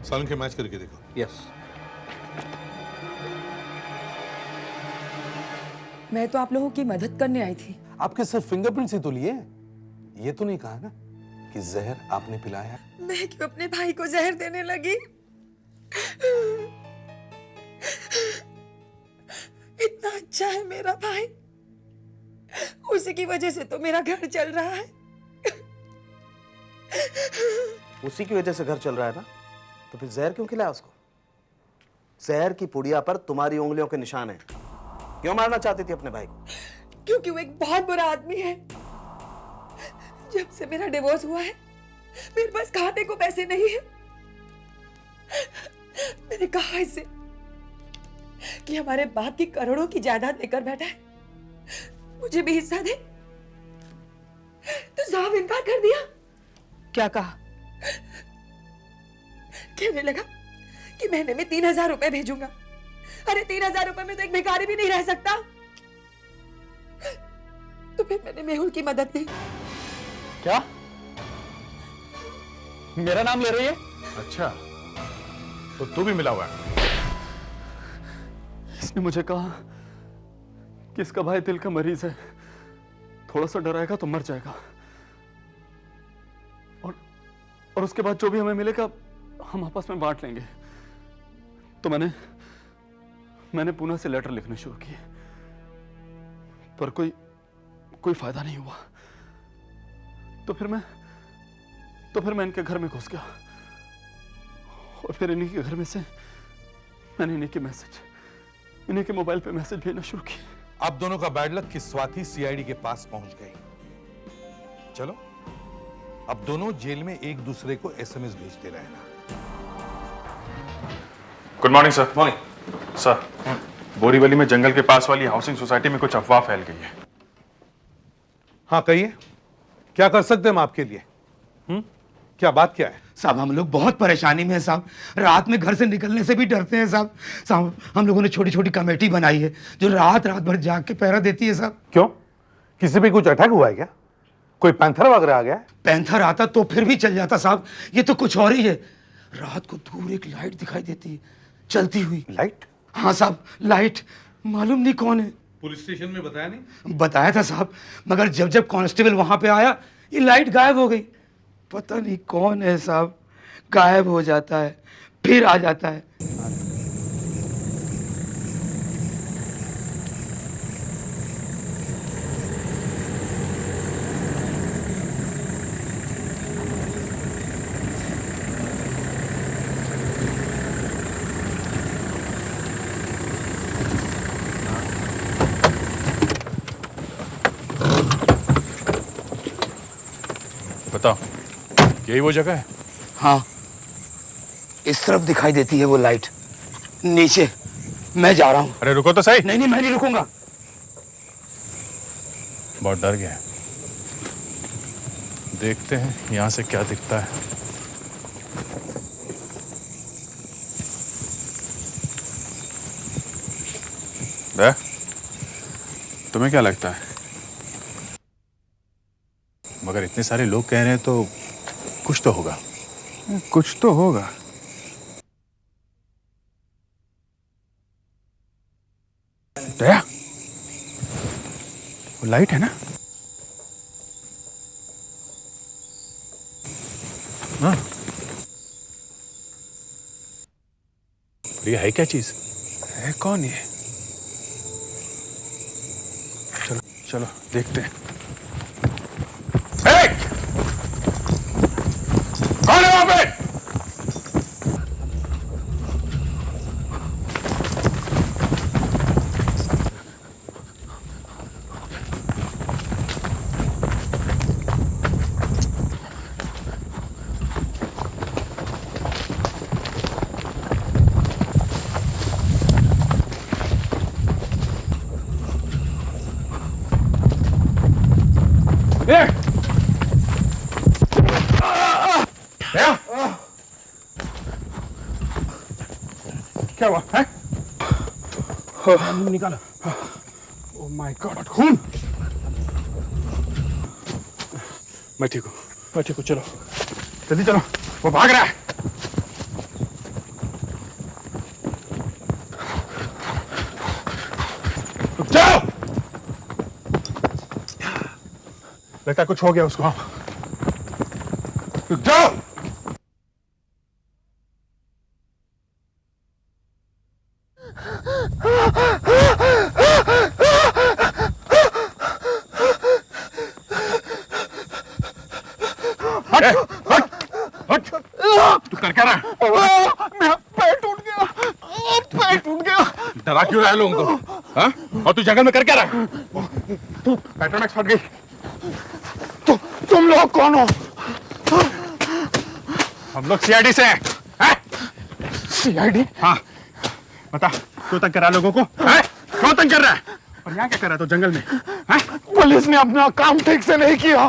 सालन के मैच करके देखो। यस। मैं तो आप लोगों की मदद करने आई थी। आपके सिर्फ फिंगरप्रिंट्स ही तो लिए, ये तो नहीं कहा ना कि जहर आपने पिलाया। मैं क्यों अपने भाई को जहर देने लगी? इतना अच्छा है मेरा भाई, उसे उसी की वजह से तो मेरा घर चल रहा है। उसी की वजह से घर चल रहा है ना, तो फिर जहर क्यों खिलाया उसको? जहर की पुड़िया पर तुम्हारी उंगलियों के निशान हैं। क्यों मारना चाहती थी अपने भाई को? क्योंकि वो एक बहुत बुरा आदमी है। जब से मेरा डिवोर्स हुआ है मेरे पास खाने को पैसे नहीं है। मैंने कहा इससे कि हमारे बाप की करोड़ों की जायदाद लेकर बैठा है, मुझे भी हिस्सा दे, तो साफ इनकार कर दिया। क्या कहा? कहने लगा कि महीने में 3,000 रुपए भेजूंगा। अरे 3,000 रुपए में तो एक भिखारी भी नहीं रह सकता। तो फिर मैंने मेहुल की मदद की। क्या? मेरा नाम ले रही है? अच्छा, तो तू भी मिला हुआ है? इसने मुझे कहा कि इसका भाई दिल का मरीज है, थोड़ा सा डराएगा तो मर जाएगा, और उसके बाद जो भी हमें मिलेगा हम आपस में बांट लेंगे। तो मैंने पुणे से लेटर लिखने शुरू किए, पर कोई फायदा नहीं हुआ। तो फिर मैं इनके घर में घुस गया, और फिर इन्हीं के घर में से मैंने इन्हीं के मोबाइल पे मैसेज भेजना शुरू किया। अब दोनों का बैड लक कि स्वाति सीआईडी के पास पहुंच गई। चलो, अब दोनों जेल में एक दूसरे को एसएमएस भेजते रहना। Good morning sir. Morning sir. Borivali में जंगल के पास वाली हाउसिंग सोसाइटी में कुछ अफवाह फैल गई है। हाँ कहिए, क्या कर सकते हैं हम आपके लिए? क्या बात क्या है? साहब हम लोग बहुत परेशानी में हैं साहब, रात में घर से निकलने से भी डरते हैं साहब। साहब हम लोगों ने छोटी छोटी कमेटी बनाई है जो रात भर जाग के पहरा देती है साहब। क्यों, किसी पे कुछ अटैक हुआ है क्या? कोई पैंथर वगैरह आ गया? पैंथर आता तो फिर भी चल जाता साहब, ये तो कुछ और ही है। रात को दूर एक लाइट दिखाई देती है, चलती हुई। लाइट? हाँ साहब, लाइट। मालूम नहीं कौन है। पुलिस स्टेशन में बताया नहीं? बताया था साहब, मगर जब कांस्टेबल वहां पे आया ये लाइट गायब हो गई। पता नहीं कौन है साहब, गायब हो जाता है फिर आ जाता है। बताओ, यही वो जगह है? हाँ, इस तरफ दिखाई देती है वो लाइट, नीचे। मैं जा रहा हूँ। अरे रुको तो सही। नहीं मैं नहीं रुकूंगा। बहुत डर गया। देखते हैं यहाँ से क्या दिखता है। तुम्हें क्या लगता है? मगर इतने सारे लोग कह रहे हैं तो कुछ तो होगा। कुछ तो होगा। दया, वो लाइट है ना? हाँ, ये है क्या चीज? है कौन ये? चलो चलो देखते हैं। कौन है वहां पे? क्या हुआ है? निकालो। ओह माय गॉड, खून। मैं ठीक हूँ, चलो जल्दी चलो, वो भाग रहा है। रुक जाओ। लगता है कुछ हो गया उसको। रुक जाओ। पैर टूट गया। डरा क्यों रहा है लोगों को? हाँ? और तू जंगल में कर क्या रहा है? पेट्रोमैक्स फट गई। तुम लोग कौन हो? हम लोग सीआईडी से हैं। सीआईडी? हाँ। बता, क्यों तंग कर रहा है लोगों को? हैं? क्यों तंग कर रहा है? और यहाँ क्या कर रहा है तो जंगल में? हैं? पुलिस ने अपना काम ठीक से नहीं किया,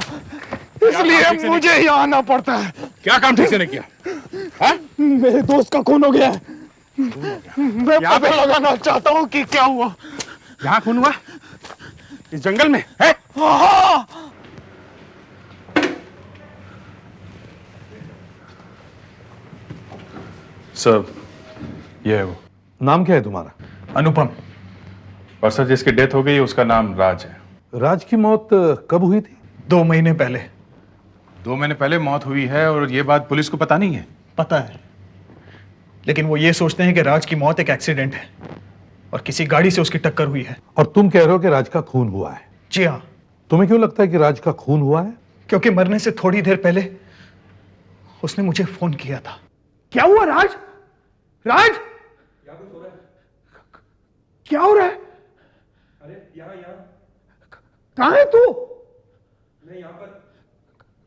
इसलिए मुझे यहाँ आना पड़ता है। क्या काम ठीक से नहीं किया? हैं? मेरे दोस्त का खून हो गया है। मैं पता लगाना चाहता हूँ कि क्या हुआ। यहाँ खून हुआ? इस जंगल में? है? हाँ। सर, ये है वो। नाम क्या है तुम्हारा? अनुपम। और सर, जिसकी डेथ हो गई उसका नाम राज है। राज की मौत कब हुई थी? 2 महीने पहले। 2 महीने पहले मौत हुई है और ये बात पुलिस को पता नहीं है? पता है, लेकिन वो ये सोचते हैं कि राज की मौत एक एक्सीडेंट है और किसी गाड़ी से उसकी टक्कर हुई है। और तुम कह रहे हो कि राज का खून हुआ है? जी हाँ। तुम्हें क्यों लगता है कि राज का खून हुआ है? क्योंकि मरने से थोड़ी देर पहले उसने मुझे फोन किया था। क्या हुआ राज? राज क्या हो रहा है? अरे यहाँ कहां है तू? मैं यहाँ पर।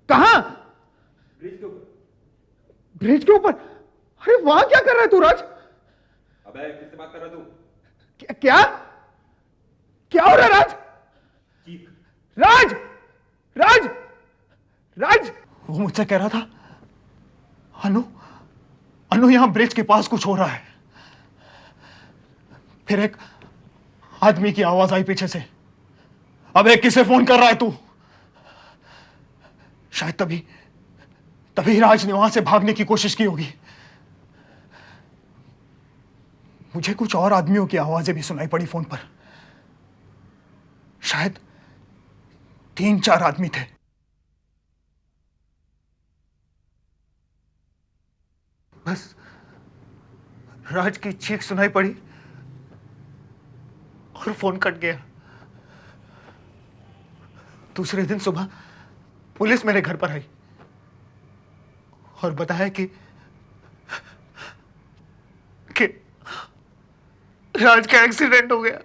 कहां? ब्रिज के ऊपर। ब्रिज के ऊपर? अरे वहां क्या कर रहा है तू राज? अबे किससे बात कर रहा तू? क्या क्या हो रहा है राज? राज राज राज वो मुझसे कह रहा था, अनु यहां ब्रिज के पास कुछ हो रहा है। फिर एक आदमी की आवाज आई पीछे से, अबे किसे फोन कर रहा है तू? शायद तभी राज ने वहां से भागने की कोशिश की होगी। मुझे कुछ और आदमियों की आवाजें भी सुनाई पड़ी फोन पर। शायद 3-4 आदमी थे। बस राज की चीख सुनाई पड़ी और फोन कट गया। दूसरे दिन सुबह पुलिस मेरे घर पर आई और बताया कि राज का एक्सीडेंट हो गया।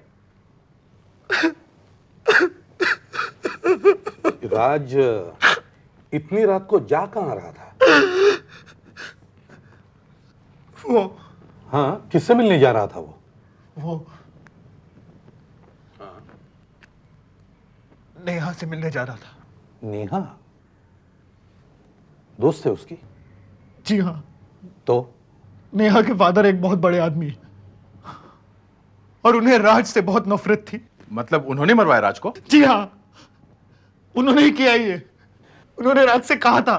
राज इतनी रात को जा कहां रहा था? वो हाँ, किससे मिलने जा रहा था वो? नेहा से मिलने जा रहा था। नेहा दोस्त है उसकी? जी हाँ। तो नेहा के फादर एक बहुत बड़े आदमी है और उन्हें राज से बहुत नफरत थी। मतलब उन्होंने मरवाया राज को? जी हाँ, उन्होंने ही किया ये। उन्होंने राज से कहा था,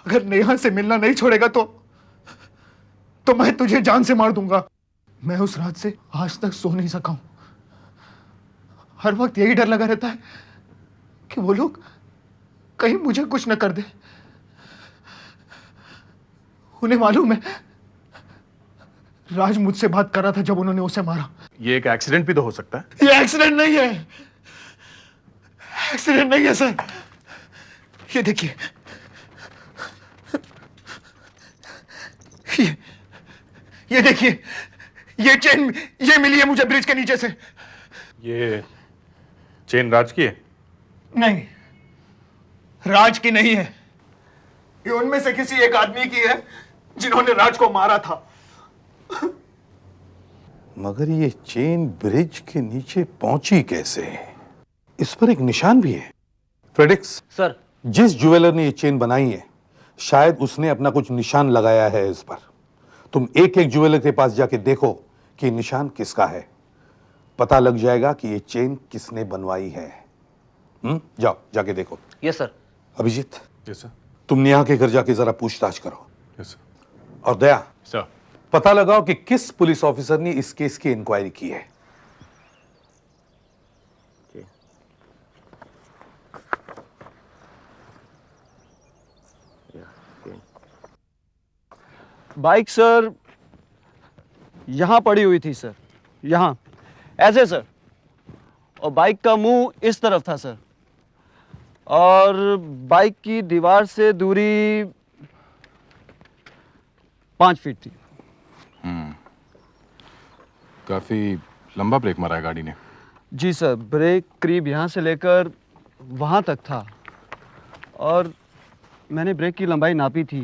अगर नेहा से मिलना नहीं छोड़ेगा तो मैं तुझे जान से मार दूंगा। मैं उस रात से आज तक सो नहीं सका हूं। हर वक्त यही डर लगा रहता है कि वो लोग कहीं मुझे कुछ न कर दे। उन्हें मालूम है राज मुझसे बात कर रहा था जब उन्होंने उसे मारा। ये एक एक्सीडेंट भी तो हो सकता है। ये एक्सीडेंट नहीं है, एक्सीडेंट नहीं है सर। ये देखिए, ये देखिए, ये चेन ये मिली है मुझे ब्रिज के नीचे से। ये चेन राज की है? नहीं, राज की नहीं है। ये उनमें से किसी एक आदमी की है जिन्होंने राज को मारा था। मगर ये चेन ब्रिज के नीचे पहुंची कैसे? इस पर एक निशान भी है। फ्रेडिक्स सर, जिस ज्वेलर ने ये चेन बनाई है शायद उसने अपना कुछ निशान लगाया है इस पर। तुम एक एक ज्वेलर के पास जाके देखो कि निशान किसका है। पता लग जाएगा कि ये चेन किसने बनवाई है। जाओ जाके देखो। Yes sir. Abhijeet, yes sir. तुम नेहा के घर जाके जरा पूछताछ करो। Yes sir. और दया सर, पता लगाओ कि किस पुलिस ऑफिसर ने इस केस की इंक्वायरी की है। बाइक सर यहाँ पड़ी हुई थी सर, यहाँ ऐसे सर, और बाइक का मुंह इस तरफ था सर, और बाइक की दीवार से दूरी 5 फीट थी। काफी लंबा ब्रेक मारा है गाड़ी ने। जी सर, ब्रेक करीब यहाँ से लेकर वहाँ तक था और मैंने ब्रेक की लंबाई नापी थी।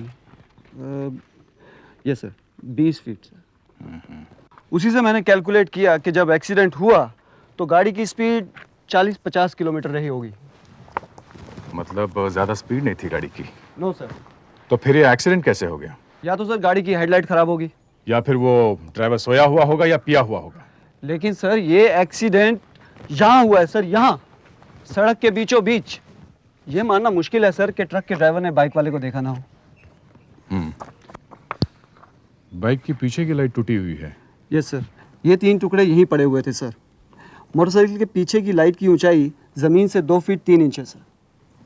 Yes sir, 20 feet sir. उसी से मैंने कैलकुलेट किया कि जब एक्सीडेंट हुआ तो गाड़ी की स्पीड 40-50 किलोमीटर रही होगी। मतलब ज्यादा स्पीड नहीं थी गाड़ी की? No sir. तो फिर ये एक्सीडेंट कैसे हो गया? या तो सर गाड़ी की हेडलाइट खराब होगी, या फिर वो ड्राइवर सोया हुआ होगा या पिया हुआ होगा। लेकिन सर ये एक्सीडेंट यहाँ हुआ है सर, यहाँ सड़क के बीचों बीच। ये मानना मुश्किल है सर कि ट्रक के ड्राइवर ने बाइक वाले को देखा ना हो। बाइक की पीछे की लाइट टूटी हुई है। यस सर, ये 3 टुकड़े यहीं पड़े हुए थे सर। मोटरसाइकिल के पीछे की लाइट की ऊंचाई जमीन से 2 फीट 3 इंच है सर।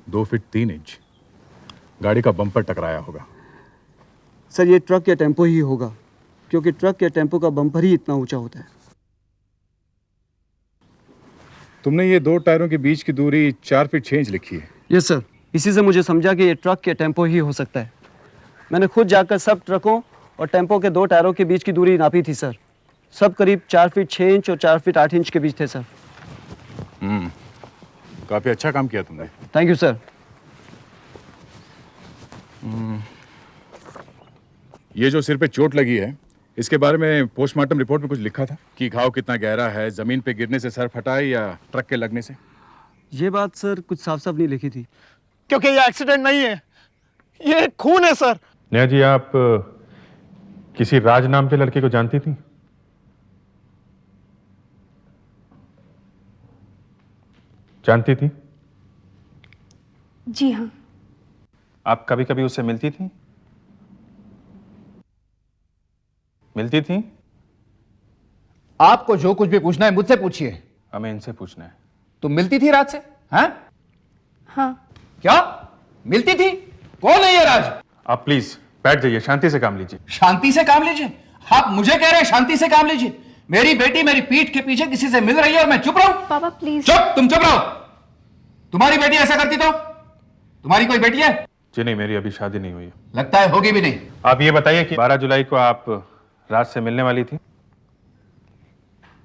2 feet 3 inch? गाड़ी का बम्पर टकराया होगा। सर ये ट्रक या टेम्पो ही होगा, क्योंकि ट्रक या टेम्पो का बम्पर ही इतना ऊंचा होता है। तुमने ये 2 टायरों के बीच की दूरी 4 फीट 6 इंच लिखी है। यस सर, इसी से मुझे समझा कि ये ट्रक या टेम्पो ही हो सकता है। मैंने खुद जाकर सब ट्रकों और टेम्पो के 2 टायरों के बीच की दूरी नापी थी सर। सब करीब 4 फीट 6 इंच और 4 फीट 8 इंच के बीच थे सर। काफी अच्छा काम किया तुमने। Thank you sir. ये जो सिर पे चोट लगी है, इसके बारे में पोस्टमार्टम रिपोर्ट में कुछ लिखा था कि घाव कितना गहरा है, जमीन पे गिरने से सर फटा है या ट्रक के लगने से? ये बात सर कुछ साफ साफ नहीं लिखी थी। क्योंकि ये एक्सीडेंट नहीं है, ये खून है सर। नेहा जी, आप किसी राज नाम के लड़के को जानती थी? जानती थी? जी हाँ। आप कभी कभी उससे मिलती थी? मिलती थी? आपको जो कुछ भी पूछना है मुझसे पूछिए। हमें इनसे पूछना है। तुम मिलती थी राज से? हैं? हाँ। क्या मिलती थी? कौन है ये राज? आप प्लीज बैठ जाइए, शांति से काम लीजिए। शांति से काम लीजिए? आप मुझे कह रहे हैं शांति से काम लीजिए? मेरी बेटी मेरी पीठ के पीछे किसी से मिल रही है और मैं चुप रहूं? पापा प्लीज। चुप, तुम चुप रहो। तुम्हारी बेटी ऐसा करती तो? तुम्हारी कोई बेटी है? जी नहीं, मेरी अभी शादी नहीं हुई है। लगता है होगी भी नहीं। आप ये बताइए कि 12 जुलाई को आप राज से मिलने वाली थी?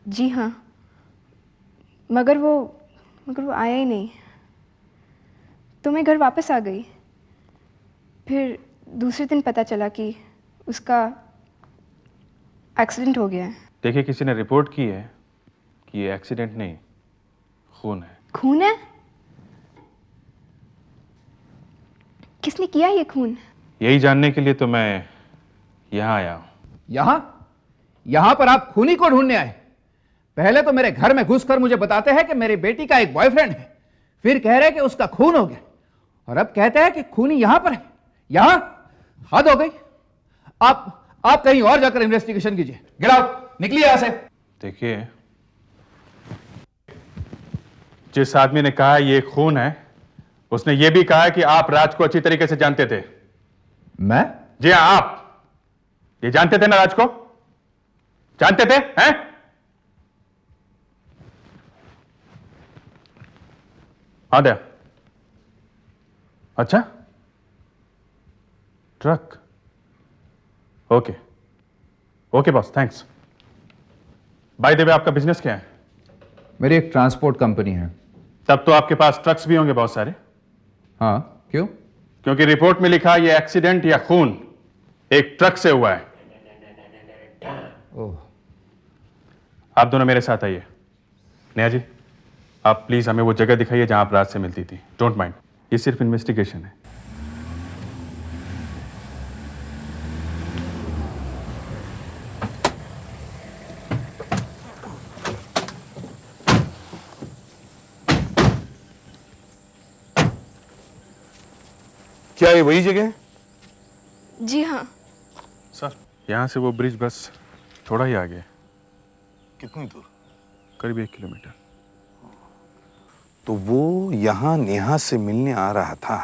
जी हाँ, मगर वो आया ही नहीं, तो मैं घर वापस आ गई। फिर दूसरे दिन पता चला कि उसका एक्सीडेंट हो गया है। देखिए, किसी ने रिपोर्ट की है कि ये एक्सीडेंट नहीं, खून है। खून है? किसने किया ये खून? यही जानने के लिए तो मैं यहाँ आया हूँ। यहां पर आप खूनी को ढूंढने आए? पहले तो मेरे घर में घुसकर मुझे बताते हैं कि मेरी बेटी का एक बॉयफ्रेंड है, फिर कह रहे हैं कि उसका खून हो गया, और अब कहते हैं कि खूनी यहां पर है। यहां हद हो गई। आप कहीं और जाकर इन्वेस्टिगेशन कीजिए। गेट आउट, निकलिए यहां से। देखिए, जिस आदमी ने कहा ये खून है, उसने ये भी कहा कि आप राज को अच्छी तरीके से जानते थे। मैं? जी हाँ, आप ये जानते थे ना राज को? जानते थे? हैं? हाँ दया। अच्छा, truck. Okay okay boss, thanks. By the way, आपका बिजनेस क्या है? मेरी एक ट्रांसपोर्ट कंपनी है। तब तो आपके पास ट्रक्स भी होंगे बहुत सारे। हाँ, क्यों? क्योंकि रिपोर्ट में लिखा ये एक्सीडेंट या खून एक ट्रक से हुआ है। ओह। आप दोनों मेरे साथ आइए। नेहा जी, आप प्लीज हमें वो जगह दिखाइए जहां आप राज से मिलती थी। डोंट माइंड, ये सिर्फ इन्वेस्टिगेशन है। क्या ये वही जगह है? जी हाँ। सर, यहां से वो ब्रिज बस थोड़ा ही आगे है। कितनी दूर? करीब 1 किलोमीटर। तो वो यहाँ नेहा से मिलने आ रहा था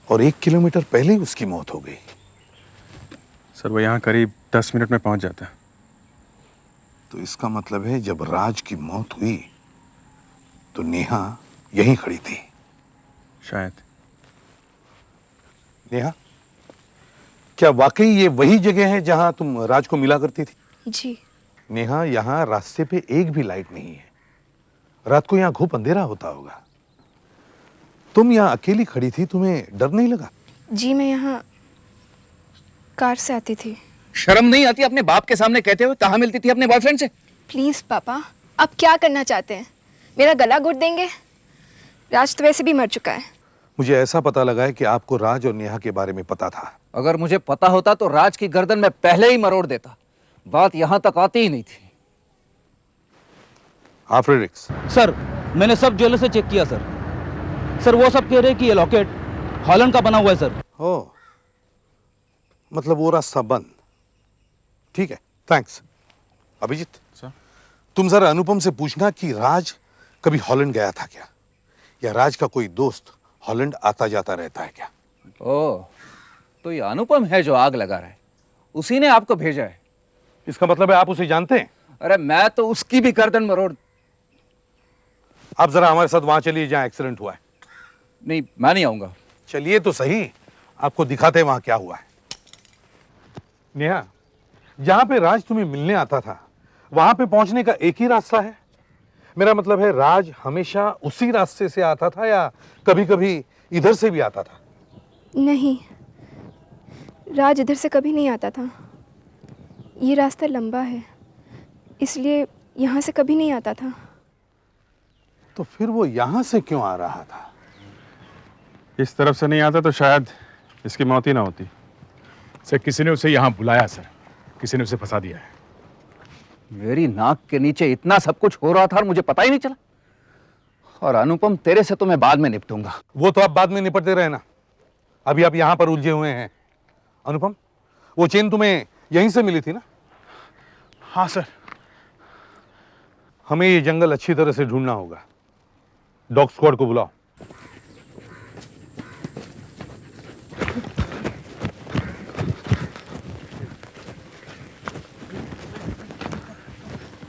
और 1 किलोमीटर पहले ही उसकी मौत हो गई। सर, वो यहाँ करीब 10 मिनट में पहुंच जाता है। तो इसका मतलब है जब राज की मौत हुई तो नेहा यहीं खड़ी थी। शायद। नेहा, क्या वाकई ये वही जगह है जहां तुम राज को मिला करती थी? जी। नेहा, यहां रास्ते पे एक भी लाइट नहीं है। रात को यहां घुप अंधेरा होता होगा। तुम यहां अकेली खड़ी थी, तुम्हें डर नहीं लगा? जी मैं यहाँ कार से आती थी। शर्म नहीं आती अपने बाप के सामने कहते हुए? कहाँ मिलती थी अपने बॉयफ्रेंड से? प्लीज पापा, आप क्या करना चाहते हैं? मेरा गला घोट देंगे? राज तो वैसे भी मर चुका है। मुझे ऐसा पता लगा है कि आपको राज और नेहा के बारे में पता था। अगर मुझे पता होता तो राज की गर्दन में पहले ही मरोड़ देता। बात यहां तक आती ही नहीं थी। हाँ फ्रेडरिक्स। सर मैंने सब ज्वेलर से चेक किया सर। सर वो सब कह रहे हैं कि ये लॉकेट हॉलैंड का बना हुआ है सर। ओह, मतलब वो रास्ता बंद। ठीक है, थैंक्स। अभिजीत सर, तुम जरा अनुपम से पूछना कि राज कभी हॉलैंड गया था क्या, या राज का कोई दोस्त हॉलैंड आता जाता रहता है क्या? ओह, तो ये अनुपम है जो आग लगा रहा है? उसी ने आपको भेजा है? इसका मतलब है आप उसे जानते हैं? अरे मैं तो उसकी भी गर्दन मरोड़। आप जरा हमारे साथ वहां चलिए जहां एक्सीडेंट हुआ है। नहीं, मैं नहीं आऊंगा। चलिए तो सही, आपको दिखाते हैं वहां क्या हुआ है। नेहा, जहां पे राज तुम्हें मिलने आता था वहां पे पहुंचने का एक ही रास्ता है? मेरा मतलब है राज हमेशा उसी रास्ते से आता था या कभी कभी इधर से भी आता था? नहीं, राज इधर से कभी नहीं आता था। ये रास्ता लंबा है, इसलिए यहाँ से कभी नहीं आता था। तो फिर वो यहां से क्यों आ रहा था? इस तरफ से नहीं आता तो शायद इसकी मौत ही ना होती। सर किसी ने उसे यहाँ बुलाया सर, किसी ने उसे फंसा दिया है। मेरी नाक के नीचे इतना सब कुछ हो रहा था और मुझे पता ही नहीं चला। और अनुपम, तेरे से तो मैं बाद में निपटूंगा। वो तो आप बाद में निपटते रहे ना, अभी आप यहां पर उलझे हुए हैं। अनुपम, वो चेन तुम्हें यहीं से मिली थी ना? हाँ सर। हमें ये जंगल अच्छी तरह से ढूंढना होगा। डॉग स्क्वाड को बुलाओ।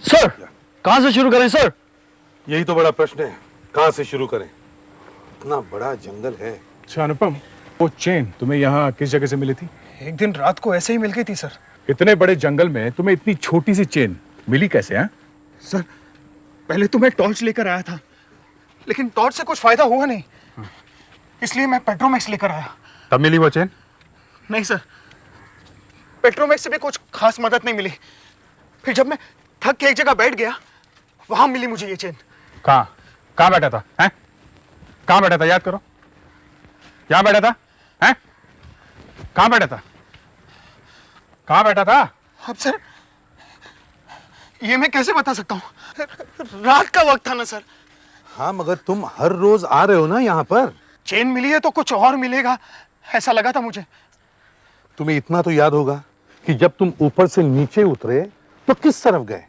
सर कहां से शुरू करें सर? यही तो बड़ा प्रश्न है, कहां से शुरू करें? इतना बड़ा जंगल है। अच्छा अनुपम, वो चेन तुम्हें यहाँ किस जगह से मिली थी? एक दिन रात को ऐसे ही मिल गई थी सर। इतने बड़े जंगल में तुम्हें इतनी छोटी सी चेन मिली कैसे? हैं सर, पहले तो मैं टॉर्च लेकर आया था, लेकिन टॉर्च से कुछ फायदा हुआ नहीं, इसलिए मैं पेट्रोमैक्स लेकर आया। तब मिली वो चेन? नहीं सर, पेट्रोमैक्स से भी कुछ खास मदद नहीं मिली। फिर जब मैं थक के एक जगह बैठ गया, वहां मिली मुझे ये चेन। कहाँ बैठा था? हैं? कहाँ बैठा था? याद करो, यहाँ बैठा था? हैं? कहाँ बैठा था? कहाँ बैठा था? अब सर, ये मैं कैसे बता सकता हूँ? रात का वक्त था ना सर। हाँ, मगर तुम हर रोज आ रहे हो ना यहाँ पर। चेन मिली है तो कुछ और मिलेगा, ऐसा लगा था मुझे। तुम्हें इतना तो याद होगा कि जब तुम ऊपर से नीचे उतरे तो किस तरफ गए?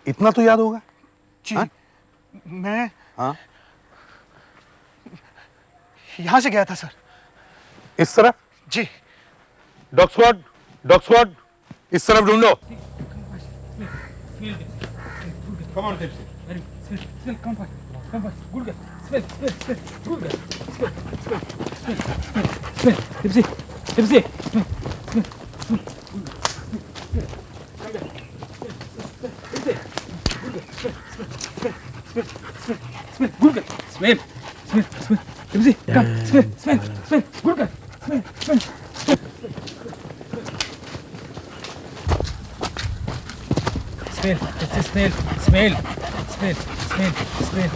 इतना तो याद होगा? जी, हाँ? मैं हाँ? यहां से गया था सर। इस तरफ? जी। डॉग स्क्वाड, इस तरफ ढूंढो। Come on, Tipsy. Smell, come on. Good girl. Smell. Good girl. Smell. Tipsy. Smell. Good girl. Smell. Tipsy, come. Smell. Good girl. Smell. Smell.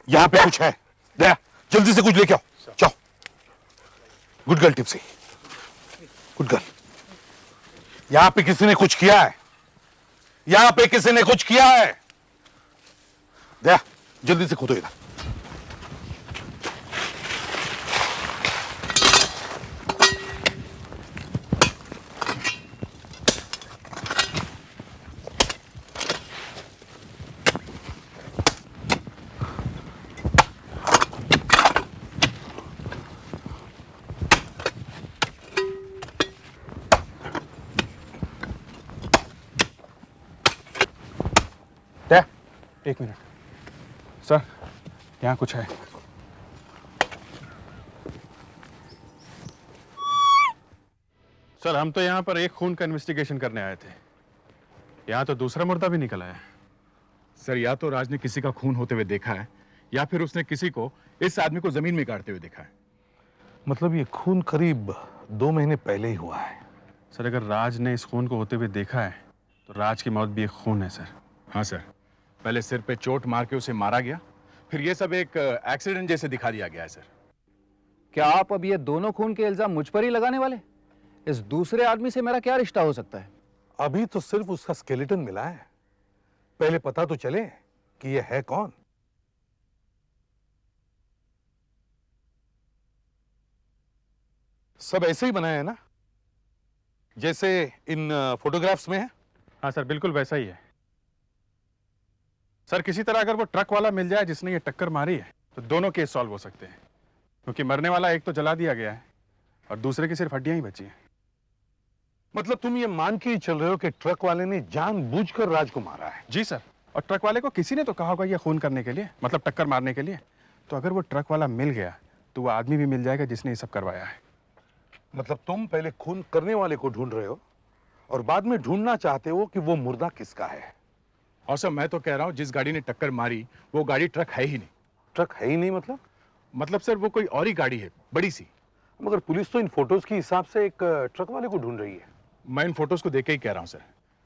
यहाँ पे कुछ है, दया जल्दी से कुछ लेके आओ। जाओ। Good girl tipsy, good girl. यहाँ पे किसी ने कुछ किया है, यहाँ पे किसी ने कुछ किया है। दया जल्दी से खोदो इधर। एक मिनट सर, यहाँ कुछ है। सर हम तो यहाँ पर एक खून का इन्वेस्टिगेशन करने आए थे, यहाँ तो दूसरा मुर्दा भी निकल आया। सर या तो राज ने किसी का खून होते हुए देखा है या फिर उसने किसी को इस आदमी को जमीन में गाड़ते हुए देखा है। मतलब ये खून करीब 2 महीने पहले ही हुआ है। सर अगर राज ने इस खून को होते हुए देखा है तो राज की मौत भी एक खून है सर। हाँ सर, पहले सिर पे चोट मार के उसे मारा गया, फिर ये सब एक एक्सीडेंट जैसे दिखा दिया गया है सर। क्या आप अब ये दोनों खून के इल्जाम मुझ पर ही लगाने वाले? इस दूसरे आदमी से मेरा क्या रिश्ता हो सकता है? अभी तो सिर्फ उसका स्केलेटन मिला है, पहले पता तो चले कि ये है कौन। सब ऐसे ही बनाया है ना, जैसे इन फोटोग्राफ्स में है? हाँ सर बिल्कुल वैसा ही है सर। किसी तरह अगर वो ट्रक वाला मिल जाए जिसने ये टक्कर मारी है तो दोनों केस सॉल्व हो सकते हैं, क्योंकि मरने वाला एक तो जला दिया गया है और दूसरे की सिर्फ हड्डियां ही बची हैं। मतलब तुम ये मान के ही चल रहे हो कि ट्रक वाले ने जानबूझकर राज को मारा है? जी सर, और ट्रक वाले को किसी ने तो कहा होगा ये खून करने के लिए, मतलब टक्कर मारने के लिए। तो अगर वो ट्रक वाला मिल गया तो वो आदमी भी मिल जाएगा जिसने ये सब करवाया है। मतलब तुम पहले खून करने वाले को ढूंढ रहे हो और बाद में ढूंढना चाहते हो कि वो मुर्दा किसका है। और सर मैं तो कह रहा हूं जिस गाड़ी ने टक्कर मारी वो गाड़ी ट्रक है ही नहीं। ट्रक है ही नहीं मतलब सर वो कोई और ही गाड़ी है, बड़ी सी। मगर पुलिस तो इन फोटोज के हिसाब से एक ट्रक वाले को ढूंढ रही है। मैं इन फोटोज को देख के ही कह रहा हूं सर।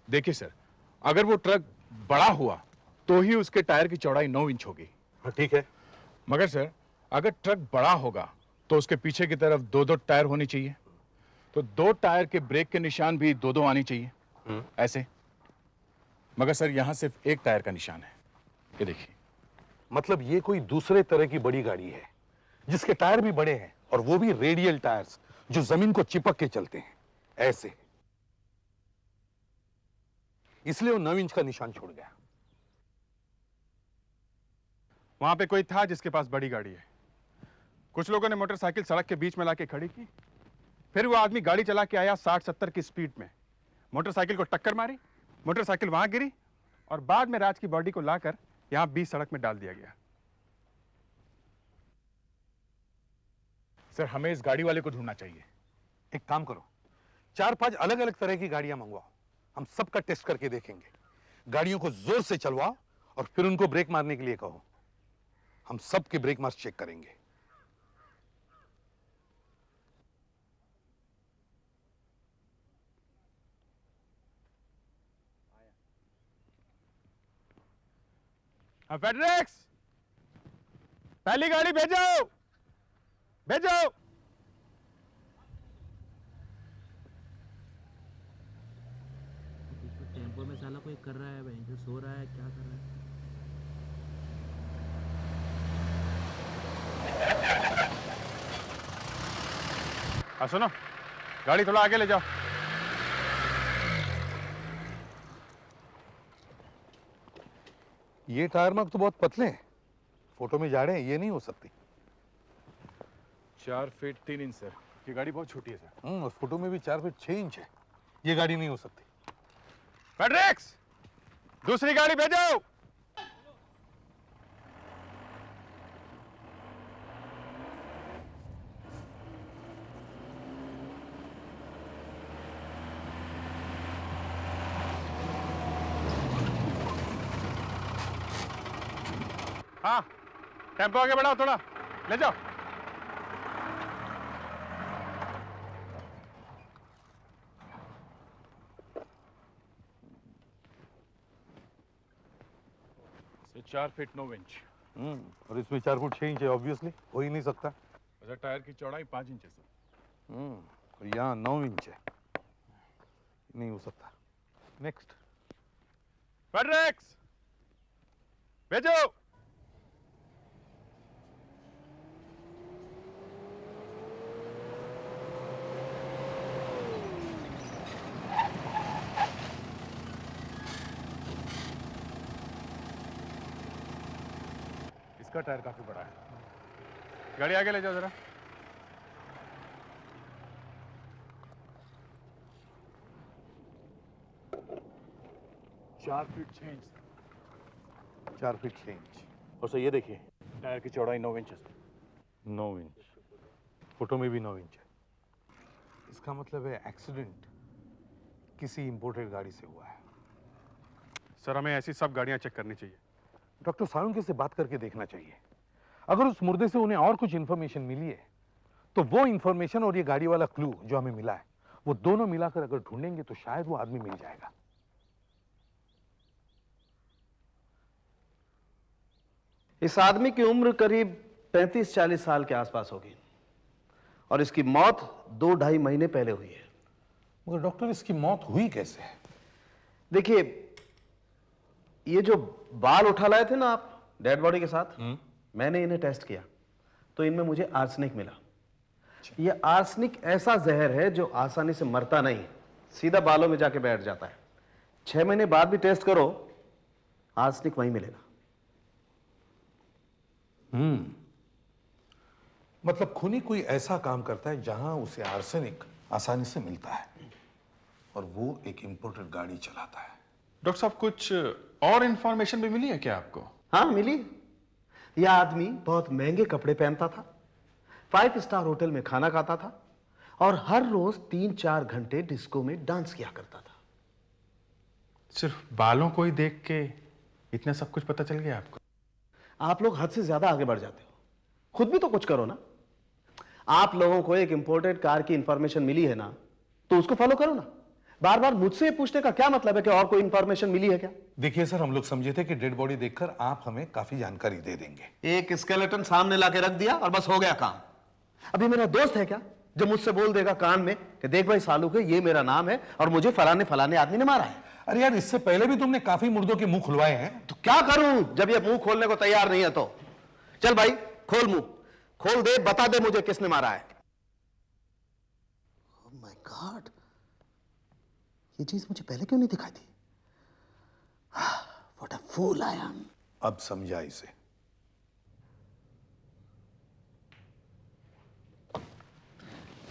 देखिए सर, अगर वो ट्रक बड़ा हुआ तो ही उसके टायर की चौड़ाई 9 इंच होगी। हाँ ठीक है, मगर सर अगर ट्रक बड़ा होगा तो उसके पीछे की तरफ 2-2 टायर होनी चाहिए, तो 2 टायर के ब्रेक के निशान भी 2-2 आनी चाहिए ऐसे। मगर सर यहां सिर्फ एक टायर का निशान है, ये देखिए। मतलब ये कोई दूसरे तरह की बड़ी गाड़ी है जिसके टायर भी बड़े हैं और वो भी रेडियल टायर्स जो जमीन को चिपक के चलते हैं ऐसे, इसलिए वो 9 इंच का निशान छोड़ गया। वहां पे कोई था जिसके पास बड़ी गाड़ी है। कुछ लोगों ने मोटरसाइकिल सड़क के बीच में लाके खड़ी की, फिर वो आदमी गाड़ी चला के आया 60-70 की स्पीड में, मोटरसाइकिल को टक्कर मारी, मोटरसाइकिल वहां गिरी और बाद में राज की बॉडी को लाकर यहां बीच सड़क में डाल दिया गया। सर हमें इस गाड़ी वाले को ढूंढना चाहिए। एक काम करो, 4-5 अलग अलग तरह की गाड़ियां मंगवाओ, हम सबका टेस्ट करके देखेंगे। गाड़ियों को जोर से चलवाओ और फिर उनको ब्रेक मारने के लिए कहो, हम सबके ब्रेक मार्क्स चेक करेंगे। फेडरेक्स, पहली गाड़ी भेजो भेजो। टेम्पो में साला कोई कर रहा है, वहीं से सो रहा है, क्या कर रहा है? सुनो, गाड़ी थोड़ा आगे ले जाओ। ये टायर मार्क तो बहुत पतले हैं, फोटो में जा रहे हैं, ये नहीं हो सकती। 4 फीट 3 इंच सर, ये गाड़ी बहुत छोटी है सर। और फोटो में भी 4 फीट 6 इंच है, ये गाड़ी नहीं हो सकती। फेडरेक्स, दूसरी गाड़ी भेजो। हाँ, टेम्पो आगे बढ़ाओ थोड़ा, ले जाओ। Sir 4 feet 9 inch. और इसमें 4 फुट 6 इंच है, ऑब्वियसली हो ही नहीं सकता। सर टायर की चौड़ाई 5 इंच है सर। और यहाँ 9 इंच है, नहीं हो सकता। नेक्स्ट। फेडरेक्स, भेजो। इसका टायर काफी बड़ा है। गाड़ी आगे ले जाओ जरा। चार फीट चेंज। 4 feet change. और सर ये देखिए, टायर की चौड़ाई 9 इंच है। 9 इंच। फोटो में भी 9 इंच है। इसका मतलब है एक्सीडेंट किसी इंपोर्टेड गाड़ी से हुआ है। सर हमें ऐसी सब गाड़ियां चेक करनी चाहिए। डॉक्टर साळुंखे से बात करके देखना चाहिए। अगर उस मुर्दे से उन्हें और कुछ इंफॉर्मेशन मिली है तो वो इंफॉर्मेशन और ये गाड़ी वाला क्लू जो हमें मिला है वो दोनों मिलाकर अगर ढूंढेंगे तो शायद वो आदमी मिल जाएगा। इस आदमी की उम्र करीब 35-40 साल के आसपास होगी और इसकी मौत 2-2.5 महीने पहले हुई है। मगर डॉक्टर इसकी मौत हुई कैसे है? देखिए, ये जो बाल उठा लाए थे ना आप डेड बॉडी के साथ, मैंने इन्हें टेस्ट किया तो इनमें मुझे आर्सेनिक मिला। ये आर्सेनिक ऐसा जहर है जो आसानी से मरता नहीं, सीधा बालों में जाके बैठ जाता है। 6 महीने बाद भी टेस्ट करो, आर्सेनिक वहीं मिलेगा। मतलब खूनी कोई ऐसा काम करता है जहां उसे आर्सेनिक आसानी से मिलता है और वो एक इंपोर्टेड गाड़ी चलाता है। डॉक्टर साहब कुछ और इंफॉर्मेशन भी मिली है क्या आपको? हाँ मिली। यह आदमी बहुत महंगे कपड़े पहनता था, 5 स्टार होटल में खाना खाता था और हर रोज 3-4 घंटे डिस्को में डांस किया करता था। सिर्फ बालों को ही देख के इतना सब कुछ पता चल गया आपको? आप लोग हद से ज्यादा आगे बढ़ जाते हो, खुद भी तो कुछ करो ना। आप लोगों को एक इंपोर्टेड कार की इंफॉर्मेशन मिली है ना, तो उसको फॉलो करो ना। बार बार मुझसे पूछने का क्या मतलब है कि और कोई इंफॉर्मेशन मिली है क्या? देखिए सर, हम लोग समझे थे कि डेड बॉडी देखकर आप हमें काफी जानकारी दे देंगे। एक स्केलेटन सामने लाके रख दिया और बस हो गया काम। अभी मेरा दोस्त है क्या जो मुझसे बोल देगा कान में कि देख भाई सालुंखे, ये मेरा नाम है और मुझे फलाने फलाने आदमी ने मारा है। अरे यार, इससे पहले भी तुमने काफी मुर्दों के मुंह खुलवाए हैं। तो क्या करूं जब ये मुंह खोलने को तैयार नहीं है तो? चल भाई खोल मुंह, खोल दे, बता दे मुझे किसने मारा है। ओह माय गॉड, ये चीज मुझे पहले क्यों नहीं दिखाई थी? What a fool I am. अब समझा इसे।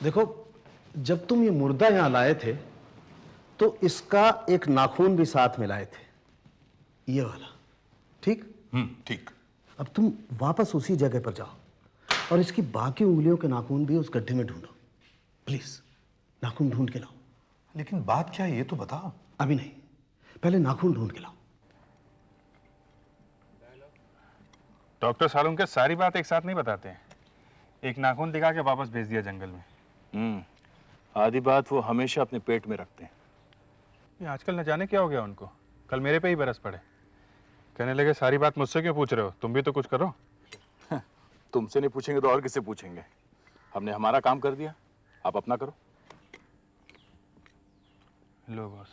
देखो, जब तुम ये मुर्दा यहां लाए थे तो इसका एक नाखून भी साथ में लाए थे, ये वाला, ठीक? ठीक। अब तुम वापस उसी जगह पर जाओ और इसकी बाकी उंगलियों के नाखून भी उस गड्ढे में ढूंढो। प्लीज नाखून ढूंढ के लाओ। लेकिन बात क्या है ये तो बताओ। अभी नहीं, पहले नाखून ढूंढ के लाओ। डॉक्टर सालुंखे सारी बात एक साथ नहीं बताते हैं। एक नाखून दिखा के वापस भेज दिया जंगल में। आधी बात वो हमेशा अपने पेट में रखते हैं। ये आजकल न जाने क्या हो गया उनको, कल मेरे पे ही बरस पड़े। कहने लगे सारी बात मुझसे क्यों पूछ रहे हो, तुम भी तो कुछ करो। तुमसे नहीं पूछेंगे तो और किससे पूछेंगे? हमने हमारा काम कर दिया, आप अपना करो। लो बॉस,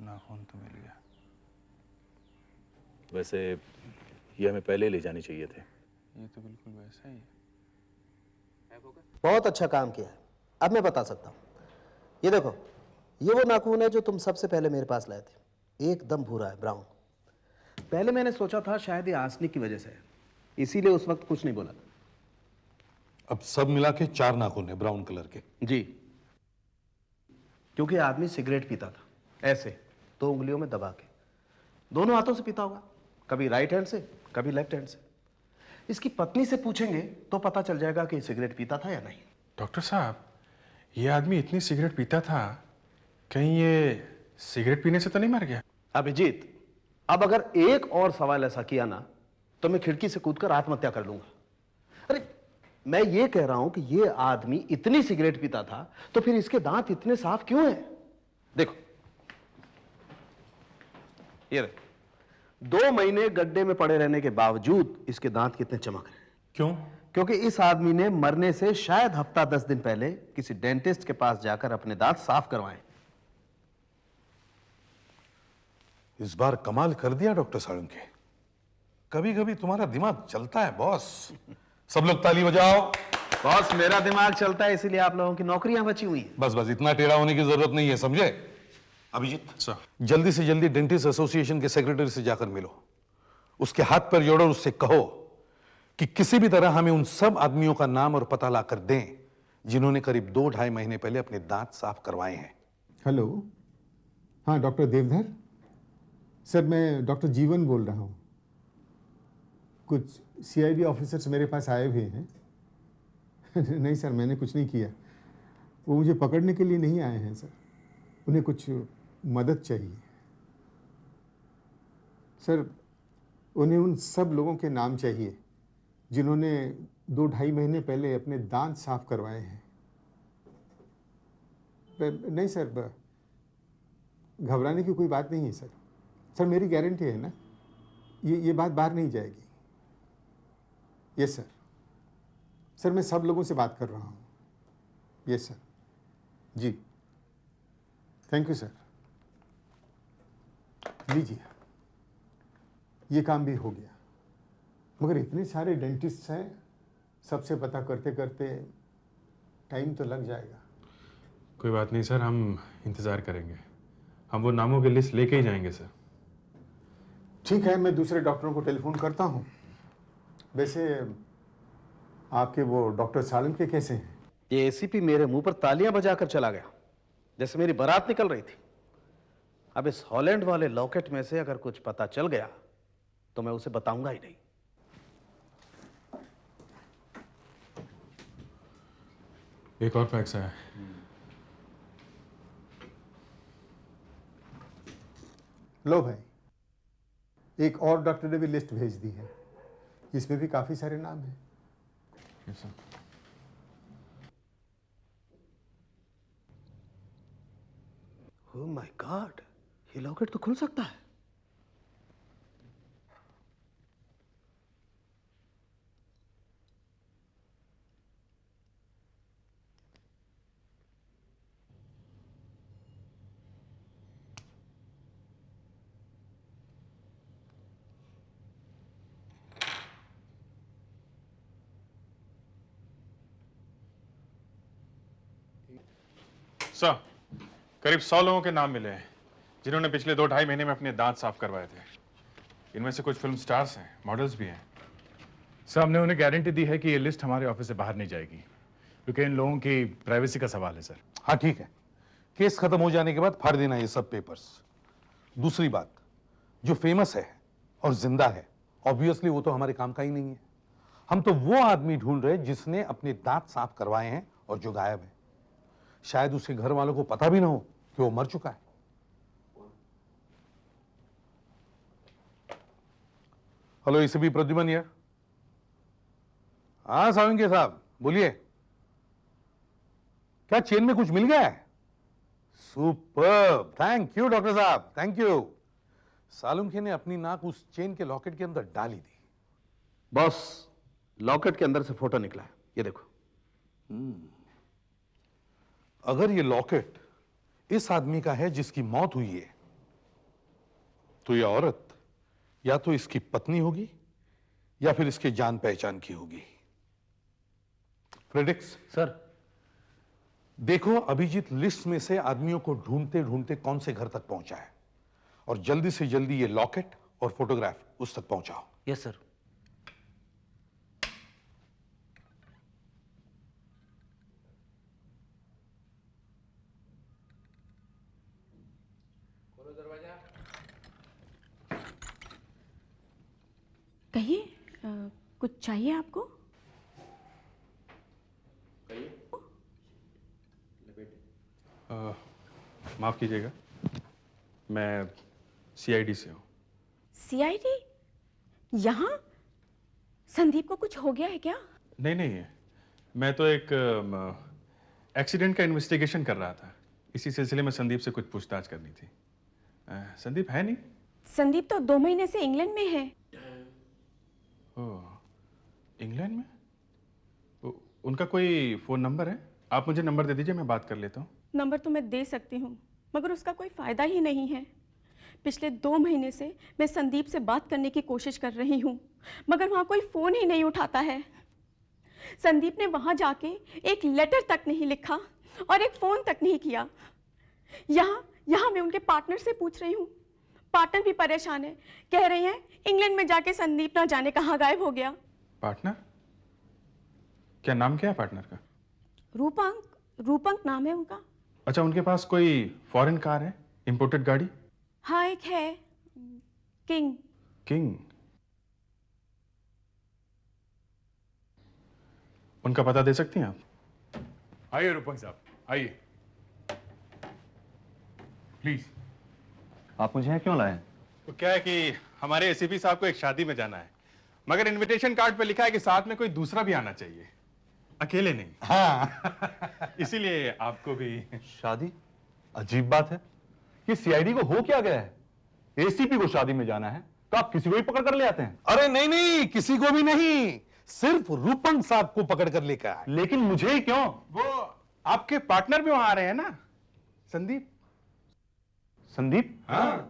नाखून तो मिल गया। वैसे ये हमें पहले ले जानी चाहिए थे। ये तो बिल्कुल वैसा ही है। बहुत अच्छा काम किया है। अब मैं बता सकता हूं। ये देखो, ये वो नाखून है जो तुम सबसे पहले मेरे पास लाए थे। एकदम भूरा है, ब्राउन। पहले मैंने सोचा था शायद ये आर्सेनिक की वजह से है, इसीलिए उस वक्त कुछ नहीं बोला। अब सब मिला के 4 नाखून है ब्राउन कलर के। जी, क्योंकि आदमी सिगरेट पीता था ऐसे 2 उंगलियों में दबा के, दोनों हाथों से पीता होगा, कभी राइट हैंड से कभी लेफ्ट हैंड से। इसकी पत्नी से पूछेंगे तो पता चल जाएगा कि सिगरेट पीता था या नहीं। डॉक्टर साहब, ये आदमी इतनी सिगरेट पीता था, कहीं ये सिगरेट पीने से तो नहीं मर गया? अभिजीत, अब अगर एक और सवाल ऐसा किया ना तो मैं खिड़की से कूदकर आत्महत्या कर लूंगा। अरे मैं ये कह रहा हूं कि ये आदमी इतनी सिगरेट पीता था तो फिर इसके दांत इतने साफ क्यों हैं? देखो, ये देखो, 2 महीने गड्ढे में पड़े रहने के बावजूद इसके दांत कितने चमक रहे हैं। क्यों? क्योंकि इस आदमी ने मरने से शायद हफ्ता 10 दिन पहले किसी डेंटिस्ट के पास जाकर अपने दांत साफ करवाए। इस बार कमाल कर दिया डॉक्टर साळुंखे। कभी कभी तुम्हारा दिमाग चलता है बॉस। सब लोग ताली बजाओ। बॉस, मेरा दिमाग चलता है इसीलिए आप लोगों की नौकरियां बची हुई हैं। बस बस, इतना टेढ़ा होने की जरूरत नहीं है, समझे? अभिजीत, जल्दी से जल्दी डेंटिस्ट एसोसिएशन के सेक्रेटरी से जाकर मिलो उसके हाथ पर जोड़ो और उससे कहो कि किसी भी तरह हमें उन सब आदमियों का नाम और पता लाकर दें जिन्होंने करीब 2-2.5 महीने पहले अपने दांत साफ करवाए हैं। हेलो, हाँ डॉक्टर देवधर सर, मैं डॉक्टर जीवन बोल रहा हूँ। कुछ सीआईडी ऑफिसर्स मेरे पास आए हुए हैं। नहीं सर, मैंने कुछ नहीं किया। वो मुझे पकड़ने के लिए नहीं आए हैं सर, उन्हें कुछ मदद चाहिए सर। उन्हें उन सब लोगों के नाम चाहिए जिन्होंने 2-2.5 महीने पहले अपने दांत साफ करवाए हैं। नहीं सर, घबराने की कोई बात नहीं है सर। सर मेरी गारंटी है ना, ये बात बाहर नहीं जाएगी। Yes sir. सर मैं सब लोगों से बात कर रहा हूँ। Yes sir. जी थैंक यू सर। लीजिए, ये काम भी हो गया। मगर इतने सारे डेंटिस्ट हैं, सबसे पता करते करते टाइम तो लग जाएगा। कोई बात नहीं सर, हम इंतज़ार करेंगे। हम वो नामों की लिस्ट लेके ही जाएंगे सर। ठीक है, मैं दूसरे डॉक्टरों को टेलीफोन करता हूँ। वैसे आपके वो डॉक्टर सालम के कैसे हैं? ये एसीपी मेरे मुंह पर तालियां बजाकर चला गया जैसे मेरी बारात निकल रही थी। अब इस हॉलैंड वाले लॉकेट में से अगर कुछ पता चल गया तो मैं उसे बताऊंगा ही नहीं। एक और फैक्स है। लो भाई, एक और डॉक्टर ने भी लिस्ट भेज दी है, इसमें भी काफी सारे नाम हैं। Yes, sir. Oh my God, ये लॉकेट तो खुल सकता है। सर, करीब 100 लोगों के नाम मिले हैं जिन्होंने पिछले 2-2.5 महीने में अपने दांत साफ करवाए थे। इनमें से कुछ फिल्म स्टार्स हैं, मॉडल्स भी हैं। सर हमने उन्हें गारंटी दी है कि ये लिस्ट हमारे ऑफिस से बाहर नहीं जाएगी, क्योंकि इन लोगों की प्राइवेसी का सवाल है सर। हाँ ठीक है, केस खत्म हो जाने के बाद फाड़ देना ये सब पेपर्स। दूसरी बात, जो फेमस है और जिंदा है, ऑब्वियसली वो तो हमारे काम का ही नहीं है। हम तो वो आदमी ढूंढ रहे हैं जिसने अपने दांत साफ करवाए हैं और जो गायब है। शायद उसके घर वालों को पता भी ना हो कि वो मर चुका है। हेलो, एसीपी प्रद्युमन यार। हाँ सावंगे साहब बोलिए, क्या चेन में कुछ मिल गया है? सुपर्ब, थैंक यू डॉक्टर साहब, थैंक यू। सालुंखे ने अपनी नाक उस चेन के लॉकेट के अंदर डाली थी। बॉस, लॉकेट के अंदर से फोटो निकला है, ये देखो। अगर ये लॉकेट इस आदमी का है जिसकी मौत हुई है, तो ये औरत या तो इसकी पत्नी होगी या फिर इसके जान पहचान की होगी। फ्रेडिक्स सर, देखो अभिजीत लिस्ट में से आदमियों को ढूंढते ढूंढते कौन से घर तक पहुंचा है, और जल्दी से जल्दी ये लॉकेट और फोटोग्राफ उस तक पहुंचाओ। Yes sir. कहिए, कुछ चाहिए आपको? माफ कीजिएगा, मैं सीआईडी से हूँ। सीआईडी? यहाँ? संदीप को कुछ हो गया है क्या? नहीं नहीं, मैं तो एक एक्सीडेंट का इन्वेस्टिगेशन कर रहा था। इसी सिलसिले में संदीप से कुछ पूछताछ करनी थी। संदीप है नहीं? संदीप तो 2 महीने से इंग्लैंड में है। इंग्लैंड में? उनका कोई फोन नंबर है? आप मुझे नंबर दे दीजिए, मैं बात कर लेता हूँ। नंबर तो मैं दे सकती हूँ, मगर उसका कोई फायदा ही नहीं है। पिछले 2 महीने से मैं संदीप से बात करने की कोशिश कर रही हूँ, मगर वहाँ कोई फ़ोन ही नहीं उठाता है। संदीप ने वहाँ जाके एक लेटर तक नहीं लिखा और एक फ़ोन तक नहीं किया। यहाँ मैं उनके पार्टनर से पूछ रही हूँ, पार्टनर भी परेशान है, कह रहे हैं इंग्लैंड में जाके संदीप ना जाने कहाँ गायब हो गया। पार्टनर? क्या नाम क्या है पार्टनर का? रूपंक नाम है उनका। अच्छा, उनके पास कोई फॉरेन कार है, इंपोर्टेड गाड़ी? हाँ, एक है, किंग। किंग? उनका पता दे सकती हैं आप? आइए रूपंक साहब, आइए प्लीज। आप मुझे यहाँ क्यों लाए? तो क्या है कि हमारे एसीपी साहब को एक शादी में जाना है, मगर इनविटेशन कार्ड पे लिखा है कि साथ में कोई दूसरा भी आना चाहिए, अकेले नहीं। हाँ। इसीलिए आपको भी। शादी? अजीब बात है, ये सीआईडी को हो क्या गया है? एसीपी को शादी में जाना है तो आप किसी को भी पकड़ कर ले आते हैं। अरे नहीं नहीं, किसी को भी नहीं, सिर्फ रूपंक साहब को पकड़ कर लेकर आए। लेकिन मुझे ही क्यों? वो आपके पार्टनर भी वहां आ रहे हैं ना, संदीप। संदीप? हाँ।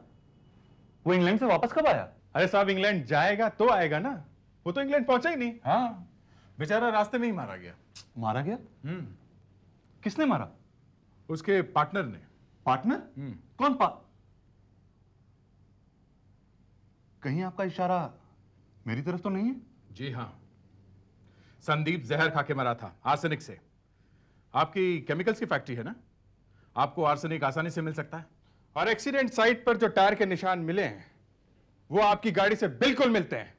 वो इंग्लैंड से वापस कब आया? अरे साहब, इंग्लैंड जाएगा तो आएगा ना, वो तो इंग्लैंड पहुंचा ही नहीं। हाँ, बेचारा रास्ते में ही मारा गया। मारा गया? किसने मारा? उसके पार्टनर ने। पार्टनर? कौन कहीं आपका इशारा मेरी तरफ तो नहीं है? जी हाँ, संदीप जहर खा के मरा था, आर्सेनिक से। आपकी केमिकल्स की फैक्ट्री है ना, आपको आर्सेनिक आसानी से मिल सकता है। और एक्सीडेंट साइट पर जो टायर के निशान मिले हैं वो आपकी गाड़ी से बिल्कुल मिलते हैं।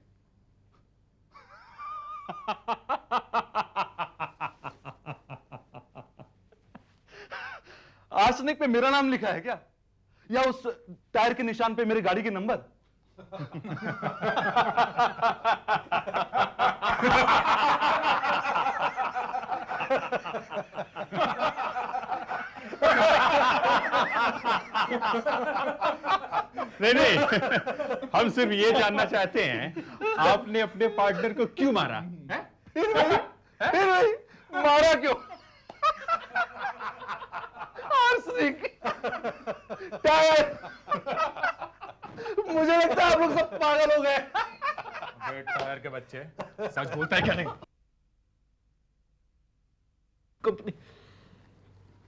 आर्सेनिक पे मेरा नाम लिखा है क्या, या उस टायर के निशान पे मेरी गाड़ी के नंबर? नहीं नहीं, हम सिर्फ ये जानना चाहते हैं आपने अपने पार्टनर को क्यों मारा? मारा क्यों? Arsenic, tyre. मुझे लगता है आप लोग सब पागल हो गए। टायर के बच्चे, सच बोलता है क्या नहीं?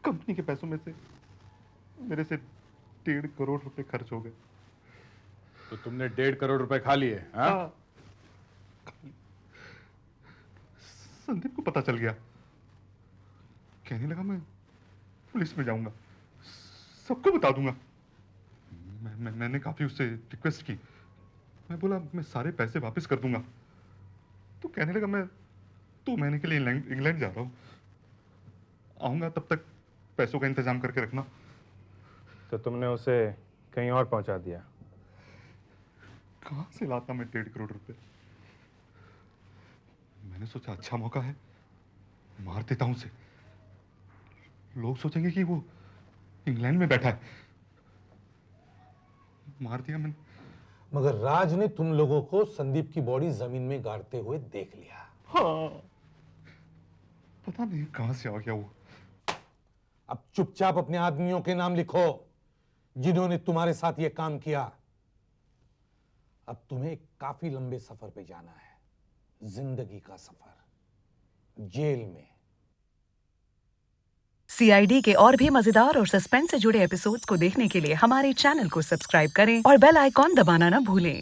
कंपनी के पैसों में से मेरे से 1.5 करोड़ रुपए खर्च हो गए। तो तुमने 1.5 करोड़ रुपए खा लिए? हाँ? संदीप को पता चल गया, कहने लगा मैं पुलिस में जाऊंगा, सबको बता दूंगा। मैंने काफी उससे रिक्वेस्ट की, मैं बोला मैं सारे पैसे वापस कर दूंगा, तो कहने लगा मैं 2 महीने के लिए इंग्लैंड जा रहा हूं, आऊंगा, तब तक पैसों का इंतजाम करके रखना। तो तुमने उसे कहीं और पहुंचा दिया? कहां से लाता मैं 1.5 करोड़ रुपए? मैंने सोचा अच्छा मौका है, मार देता हूं उसे, लोग सोचेंगे कि वो इंग्लैंड में बैठा है। मार दिया मैंने। मगर राज ने तुम लोगों को संदीप की बॉडी जमीन में गाड़ते हुए देख लिया। हाँ, पता नहीं कहां से आ गया वो। अब चुपचाप अपने आदमियों के नाम लिखो जिन्होंने तुम्हारे साथ ये काम किया। अब तुम्हें काफी लंबे सफर पे जाना है, जिंदगी का सफर, जेल में। सीआईडी के और भी मजेदार और सस्पेंस से जुड़े एपिसोड्स को देखने के लिए हमारे चैनल को सब्सक्राइब करें और बेल आइकॉन दबाना ना भूलें।